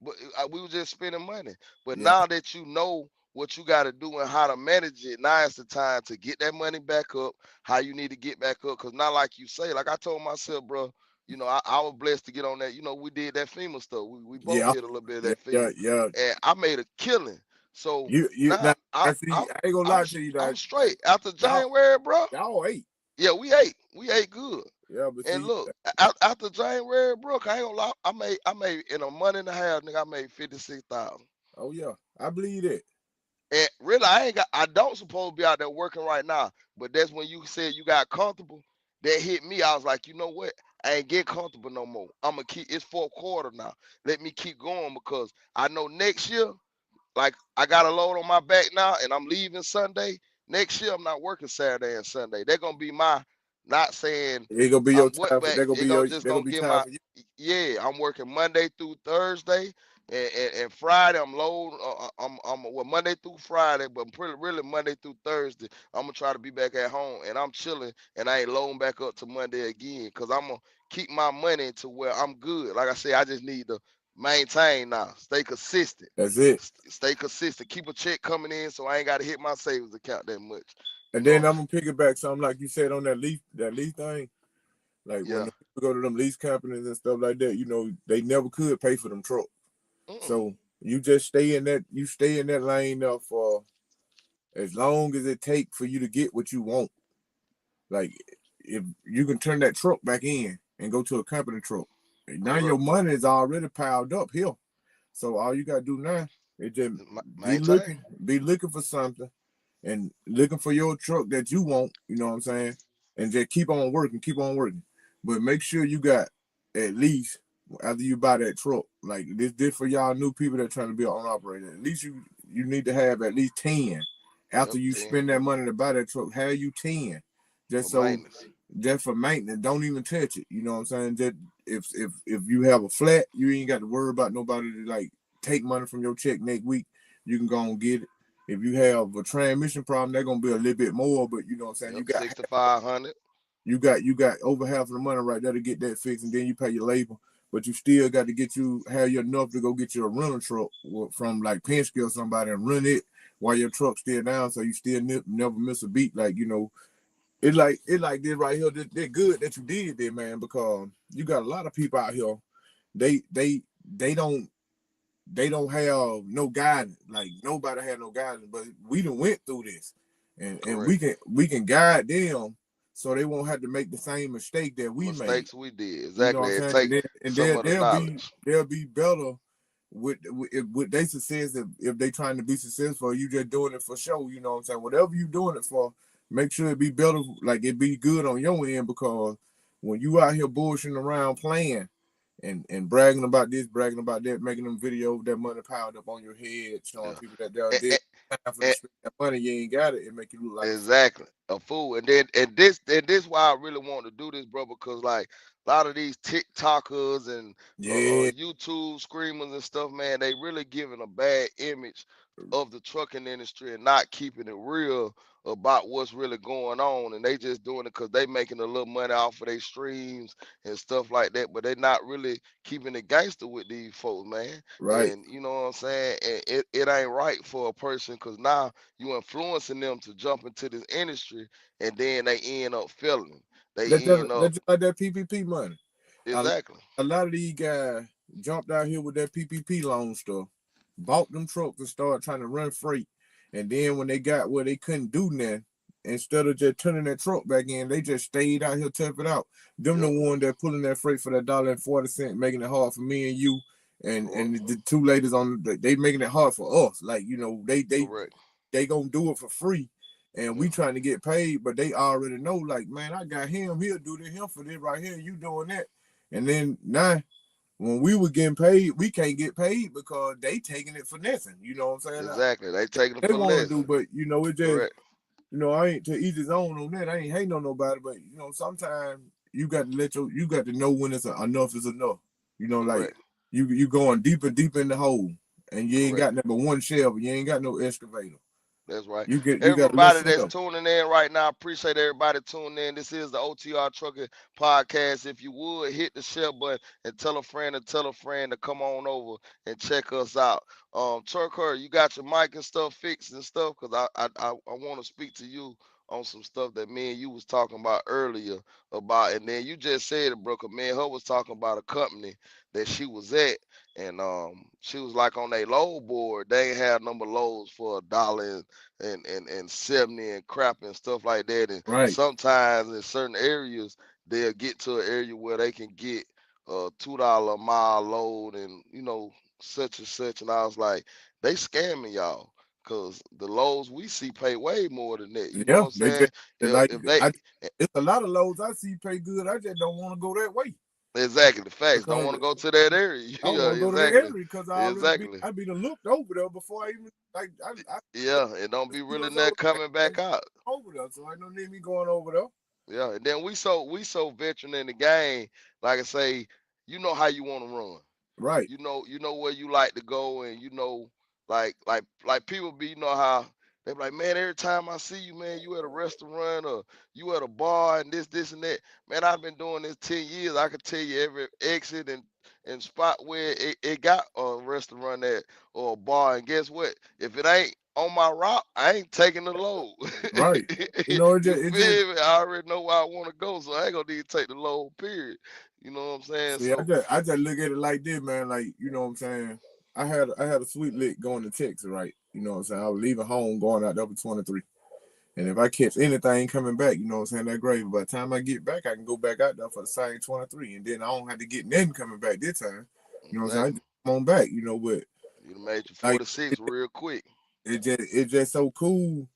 But we were just spending money. But yeah, now that you know what you got to do and how to manage it, now it's the time to get that money back up, how you need to get back up. Because not like you say, like I told myself, bro, I was blessed to get on that. We did that FEMA stuff. We both yeah, did a little bit of yeah, that yeah, FEMA. yeah. And I made a killing. So You now now I see. I ain't gonna lie to you I'm that straight. After y'all January, bro, y'all ate. yeah, we ate. We ate good. Yeah, but And see, look, after January, bro, I ain't gonna lie, I made in a month and a half, nigga, I made 56,000. oh yeah, I believe that. And really, I don't supposed to be out there working right now. But that's when you said you got comfortable. That hit me. I was like, you know what? I ain't get comfortable no more. I'm gonna keep. It's fourth quarter now. Let me keep going because I know next year, like I got a load on my back now, and I'm leaving Sunday. Next year, I'm not working Saturday and Sunday. They're gonna be my. Not saying It gonna be your I'm what time for. back. They gonna It be gonna your. just They gonna gonna be get time my. for you. Yeah, I'm working Monday through Thursday, and Friday I'm low. I'm well Monday through Friday, but pretty really Monday through Thursday. I'm gonna try to be back at home, and I'm chilling, and I ain't loading back up to Monday again, cause I'm gonna keep my money to where I'm good. Like I said, I just need to maintain now, stay consistent, That's it. stay consistent, keep a check coming in, so I ain't got to hit my savings account that much. You And then know? I'm gonna pick it back something like you said on that leaf thing. Like when Yeah. the people go to them lease companies and stuff like that, they never could pay for them trucks. Mm-mm. So you just stay in that lane now for as long as it take for you to get what you want. Like if you can turn that truck back in and go to a company truck, now your Correct. money is already piled up here. So all you gotta do now is just Maintain. be looking for something and looking for your truck that you want, you know what I'm saying? And just keep on working. But make sure you got at least after you buy that truck, like this for y'all new people that trying to be an owner operator, at least you need to have at least 10. After Yep. you 10 spend that money to buy that truck, have you 10. for Just so maintenance. just for maintenance. Don't even touch it. You know what I'm saying? Just if you have a flat, you ain't got to worry about nobody to like take money from your check next week. You can go and get it. If you have a transmission problem, they're gonna be a little bit more, but you know what I'm saying. Yep. 6,500. You got over half of the money right there to get that fixed, and then you pay your labor. But you still got to have your enough to go get you a rental truck from like Penske or somebody and run it while your truck's still down, so you still never miss a beat. Like it like this right here. They're good that you did there, man, because you got a lot of people out here. They they they don't they don't have no guidance. Like nobody had no guidance, but we done went through this, and Correct. we can guide them so they won't have to make the same mistake that we made. Mistakes we did. You know what Exactly. I'm It saying? take And some of the knowledge. they'll be better with their success if they trying to be successful. You just doing it for show. You know what I'm saying? Whatever you doing it for, make sure it be better. Like it be good on your end, because when you out here bullshitting around playing and bragging about this, bragging about that, making them videos, that money piled up on your head, showing Yeah. people that they're And, dead time for to spend that money, you ain't got it. It make you look like a fool. exactly. A fool. And this why I really want to do this, bro, because like a lot of these TikTokers and Yeah, YouTube screamers and stuff, man, they really giving a bad image of the trucking industry and not keeping it real about what's really going on. And they just doing it because they making a little money off of their streams and stuff like that. But they not really keeping it gangster with these folks, man. right. And you know what I'm saying? And it ain't right for a person because now you influencing them to jump into this industry country, and then they end up failing. That's They just, end up that's just like that PPP money. A, exactly a lot of these guys jumped out here with that PPP loan stuff, bought them trucks and started trying to run freight. And then when they got where they couldn't do nothing, instead of just turning that truck back in, they just stayed out here tough it out. Them the yep, one that pulling that freight for that $1.40, making it hard for me and you. And correct, the two ladies on they making it hard for us. Like, correct, they gonna do it for free. And we yeah, trying to get paid, but they already know, like, man, I got him, he'll do to him for this right here, you doing that. And then now when we were getting paid, we can't get paid because they taking it for nothing. You know what I'm saying? exactly. They taking it They for want to less, do, but it just, correct, I ain't to each his own on that. I ain't hating on nobody, but sometimes you got to you got to know when it's enough is enough. Like correct, you going deeper in the hole, and you ain't correct. got number one shelf, you ain't got no excavator. That's right. You got to let Everybody that's sell. tuning in right now, appreciate everybody tuning in. This is the OTR Trucking Podcast. If you would hit the share button and tell a friend to come on over and check us out. Trucker, you got your mic and stuff fixed and stuff, cause I want to speak to you on some stuff that me and you was talking about earlier about, and then you just said it, bro. 'Cause me and her was talking about a company that she was at, and she was like on their load board, they ain't had number loads for $1 and 70 and crap and stuff like that. And Right. sometimes in certain areas, they'll get to an area where they can get a $2 a mile load and such and such. And I was like, they scamming y'all. Cause the loads we see pay way more than that. You know what Yeah, I'm they saying? just like If they it's a lot of loads I see pay good. I just don't want to go that way exactly the facts, don't because want to go to that area. I don't Yeah, want to go to that exactly. area because Exactly. I be looked over there before I even like I Yeah, and don't be see really what's not over coming there, back out. over there. So I don't need me going over there. Yeah, and then we so veteran in the game. Like I say, you know how you want to run. Right, You know where you like to go, and like people be, how they be like, man, every time I see you, man, you at a restaurant or you at a bar and this and that. Man, I've been doing this 10 years. I could tell you every exit and spot where it got a restaurant at or a bar. And guess what? If it ain't on my route, I ain't taking the load. right. You It just feel me? I already know where I want to go, so I ain't gonna need to take the load. Period. You know what I'm saying? see. So I just look at it like this, man. Like what I'm saying. I had a sweet lick going to Texas, right? You know what I'm saying. I was leaving home going out there for 23. And if I catch anything coming back, you know what I'm saying, that gravy. By the time I get back, I can go back out there for the same 23. And then I don't have to get nothing coming back this time. You know what I'm saying? I exactly. just come on back, but You done made your like 46 real quick. it's just so cool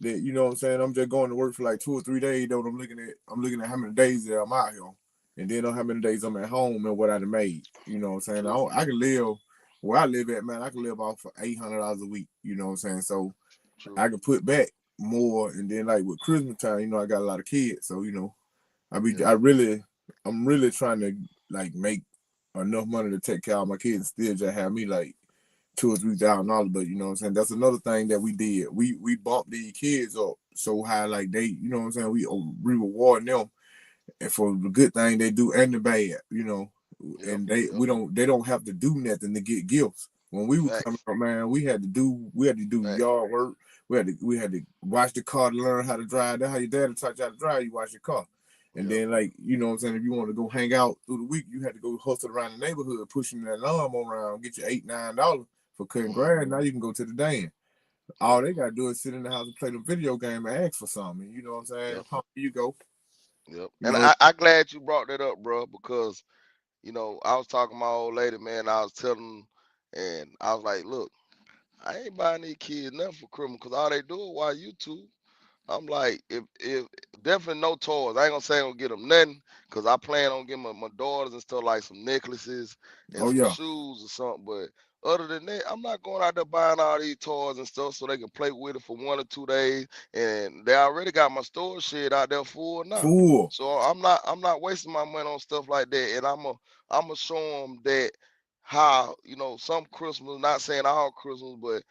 that what I'm saying, I'm just going to work for like 2 or 3 days though. I'm looking at how many days that I'm out here. And then on how many days I'm at home and what I done made. You know what I'm saying? True, I can live where I live at, man. I can live off for $800 a week. You know what I'm saying? So true. I can put back more, and then like with Christmas time, I got a lot of kids, so Yeah, I'm really trying to like make enough money to take care of my kids and still just have me like $2 or $3,000. But you know what I'm saying, that's another thing that we did. We bumped these kids up so high, like they, you know what I'm saying, we reward them and for the good thing they do and the bad. yep, And yep. they don't have to do nothing to get gifts. When we were coming Facts, up, man, we had to do facts. yard work. We had to wash the car to learn how to drive. That's how your dad taught you how to drive. You wash your car. And Yep, then, like, you know what I'm saying, if you want to go hang out through the week, you had to go hustle around the neighborhood, pushing that lawnmower around, get you $8, $9 for cutting grass. Now you can go to the dance. yep, All they gotta do is sit in the house and play the video game and ask for something. You know what I'm saying? yep, Pump, you go. yep. You And know, I glad you brought that up, bro, because I was talking to my old lady, man. I was telling, and I was like, look, I ain't buying these kids nothing for Christmas because all they do is watch YouTube. I'm like, if definitely no toys. I ain't gonna say I'm gonna get them nothing, cause I plan on getting my daughters and stuff like some necklaces and oh some yeah, shoes or something. But other than that, I'm not going out there buying all these toys and stuff so they can play with it for 1 or 2 days. And they already got my store shit out there full now. full. So I'm not wasting my money on stuff like that. And I'm gonna show them that how some Christmas, not saying all Christmas, but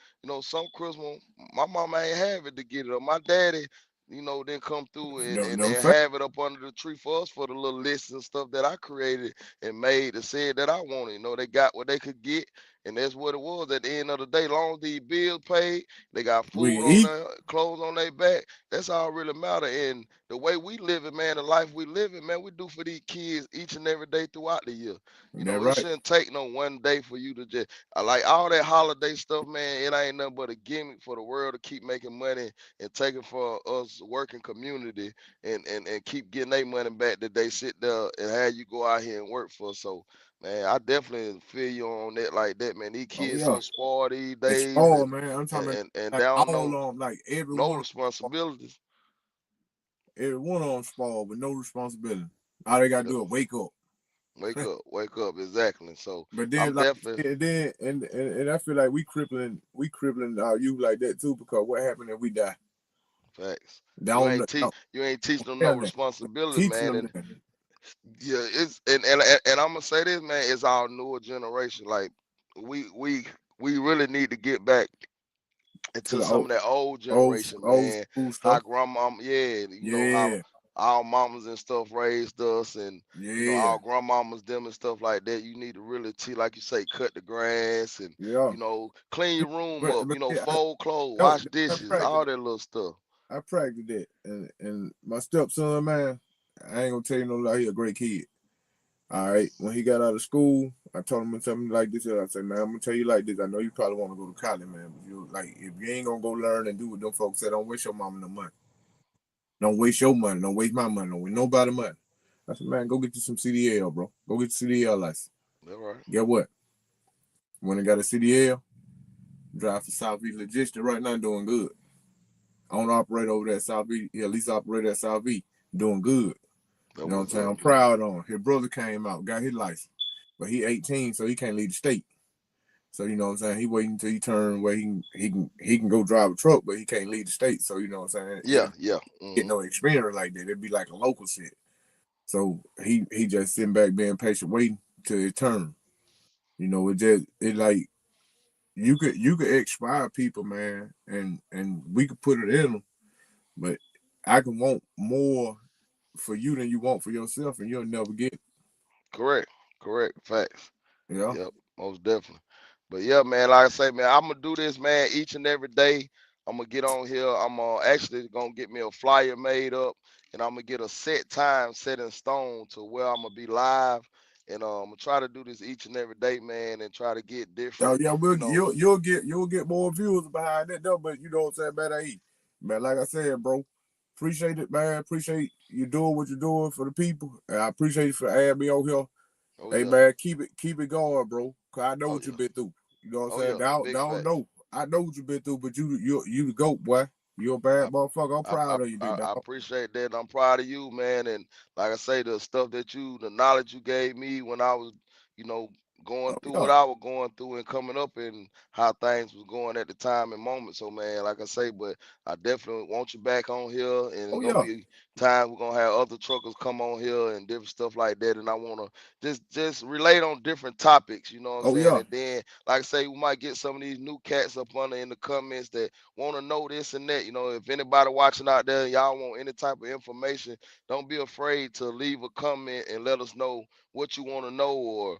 some Christmas, my mama ain't have it to get it. Or my daddy, then come through and, No, and, no and fact. have it up under the tree for us for the little lists and stuff that I created and made and said that I wanted. They got what they could get, And that's what it was at the end of the day. Long as these bills paid, they got We food can on eat. their clothes on their back. That's all really matter. And the way we live it, man, the life we live it, man, we do for these kids each and every day throughout the year. That It right. shouldn't take no one day for you to just like all that holiday stuff, man. It ain't nothing but a gimmick for the world to keep making money and taking for us working community and keep getting their money back that they sit there and have you go out here and work for. So man, I definitely feel you on that like that, man. These Oh kids yeah. so spoiled these It's days spoiled, and man. I'm and, talking about and, and like they don't all know of them, like no responsibilities. every one of them spoiled with no responsibility. All they gotta Yep. do is wake up. Wake up, exactly. So But then I'm like definitely and then and I feel like we crippling our youth like that too, because what happened if we die? facts. They don't know. You ain't teach them no Damn that. responsibility, Teaching man. them And that. yeah, it's and I'm gonna say this, man, it's our newer generation. Like we we we really need to get back To into the some old of that old old generation, old man. school How stuff. grandma, yeah, how Yeah, our mamas and stuff raised us, and yeah, our grandmamas, them and stuff like that. You need to really like you say, cut the grass and yeah. clean your room up. But yeah, Fold clothes, no, wash I dishes, practiced all that little stuff. I practiced that. And my stepson, man, I ain't gonna tell you no lie, he a great kid. All right. When he got out of school, I told him something like this. I said, man, I'm gonna tell you like this. I know you probably want to go to college, man. But you like if you ain't gonna go learn and do what them folks said, don't waste your mama no money. Don't waste your money. Don't waste my money. Don't waste nobody money. I said, man, go get you some CDL, bro. Go get your CDL license. All right. Get what? When I got a CDL, drive for Southeast Logistics right now, doing good. Owner operator over there at Southeast, yeah, lease operator at Southeast, doing good. That You know what I'm was saying? up, I'm man. proud on him. His brother came out, got his license. But he 18, so he can't leave the state. So you know what I'm saying? He waiting until he turn where he can go drive a truck, but he can't leave the state. So you know what I'm saying? Yeah, It yeah. get no experience like that. It'd be like a local shit. So he just sitting back being patient, waiting till his turn. It like you could expire people, man, and we could put it in them, but I can want more for you than you want for yourself, and you'll never get it. Correct. Correct. Facts. You know? Yep, most definitely. But yeah, man, like I say, man, I'm gonna do this, man, each and every day. I'm gonna get on here. I'm actually gonna get me a flyer made up, and I'm gonna get a set time set in stone to where I'm gonna be live, and I'm gonna try to do this each and every day, man, and try to get Oh different, yeah, you know. you'll get more views behind that though, but you know what I'm saying, man. Man, like I said, bro, appreciate it, man. Appreciate you doing what you're doing for the people. And I appreciate you for having me on here. Oh Hey yeah, man, keep it going, bro. Cause I know oh what yeah, you've been through. You know what I'm oh saying? yeah, I big don't facts. know. I know what you've been through, but you the goat, boy. You're a bad I, motherfucker. I'm I proud of you, big dog. I appreciate that. I'm proud of you, man. And like I say, the knowledge you gave me when I was, you know, going Oh through yeah. what I was going through and coming up and how things was going at the time and moment. So man, like I say, but I definitely want you back on here, and it's Oh gonna yeah. be time we're gonna have other truckers come on here and different stuff like that. And I wanna just relate on different topics, you know what I'm Oh saying? yeah. And then, like I say, we might get some of these new cats up under in the comments that want to know this and that. If anybody watching out there, y'all want any type of information, don't be afraid to leave a comment and let us know what you want to know, or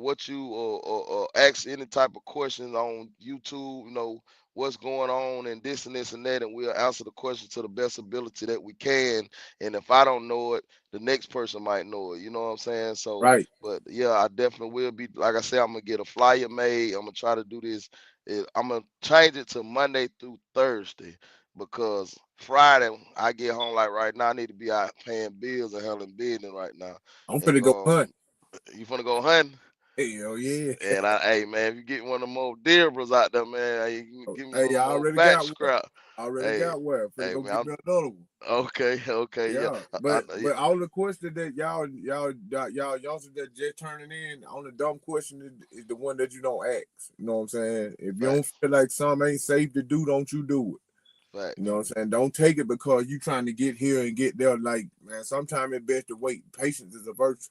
what you or ask any type of questions on YouTube. What's going on and this and that, and we'll answer the question to the best ability that we can. And if I don't know it, the next person might know it. You know what I'm saying? So, Right. but yeah, I definitely will be. Like I said, I'm gonna get a flyer made. I'm gonna try to do this. I'm gonna change it to Monday through Thursday because Friday I get home like right now. I need to be out paying bills and handling business right now. I'm And finna go hunt. you wanna go hunting? Hell yeah. And hey man, if you get one of them old deer bros out there, man, hey, you can give me Hey, some I more already back got one. scrap. I already Hey, got one. Finna hey go man, get me another one. okay, yeah. Yeah, but all the questions that y'all youngsters that just turning in on the dumb question is the one that you don't ask. You know what I'm saying? If you don't Facts, feel like something ain't safe to do, don't you do it. You facts. know what I'm saying? Don't take it because you trying to get here and get there. Like man, sometimes it's best to wait. Patience is a virtue.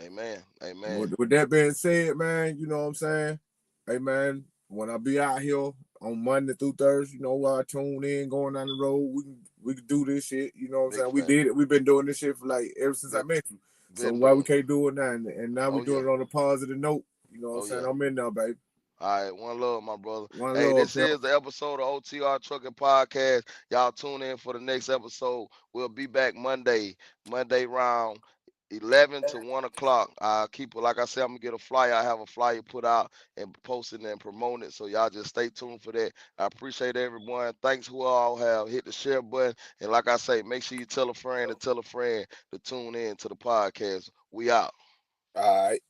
Amen, amen. With that being said, man, you know what I'm saying? Hey, man, when I be out here on Monday through Thursday, I tune in, going down the road. We can do this shit. You know what I'm Big saying? We fact. did it. We've been doing this shit for like ever since I Been, met you. So been why we doing it. can't do it now? And now we Oh yeah, doing it on a positive note. You know what I'm oh saying? yeah. I'm in there, baby. All right, one love, my brother. One Hey, love, this pimp. is the episode of OTR Trucking Podcast. Y'all tune in for the next episode. We'll be back Monday round 11 to 1 o'clock. I'll keep it, like I said, I'm going to get a flyer. I have a flyer put out and posting and promoting it. So y'all just stay tuned for that. I appreciate everyone. Thanks who all have hit the share button. And like I say, make sure you tell a friend and tell a friend to tune in to the podcast. We out. All right.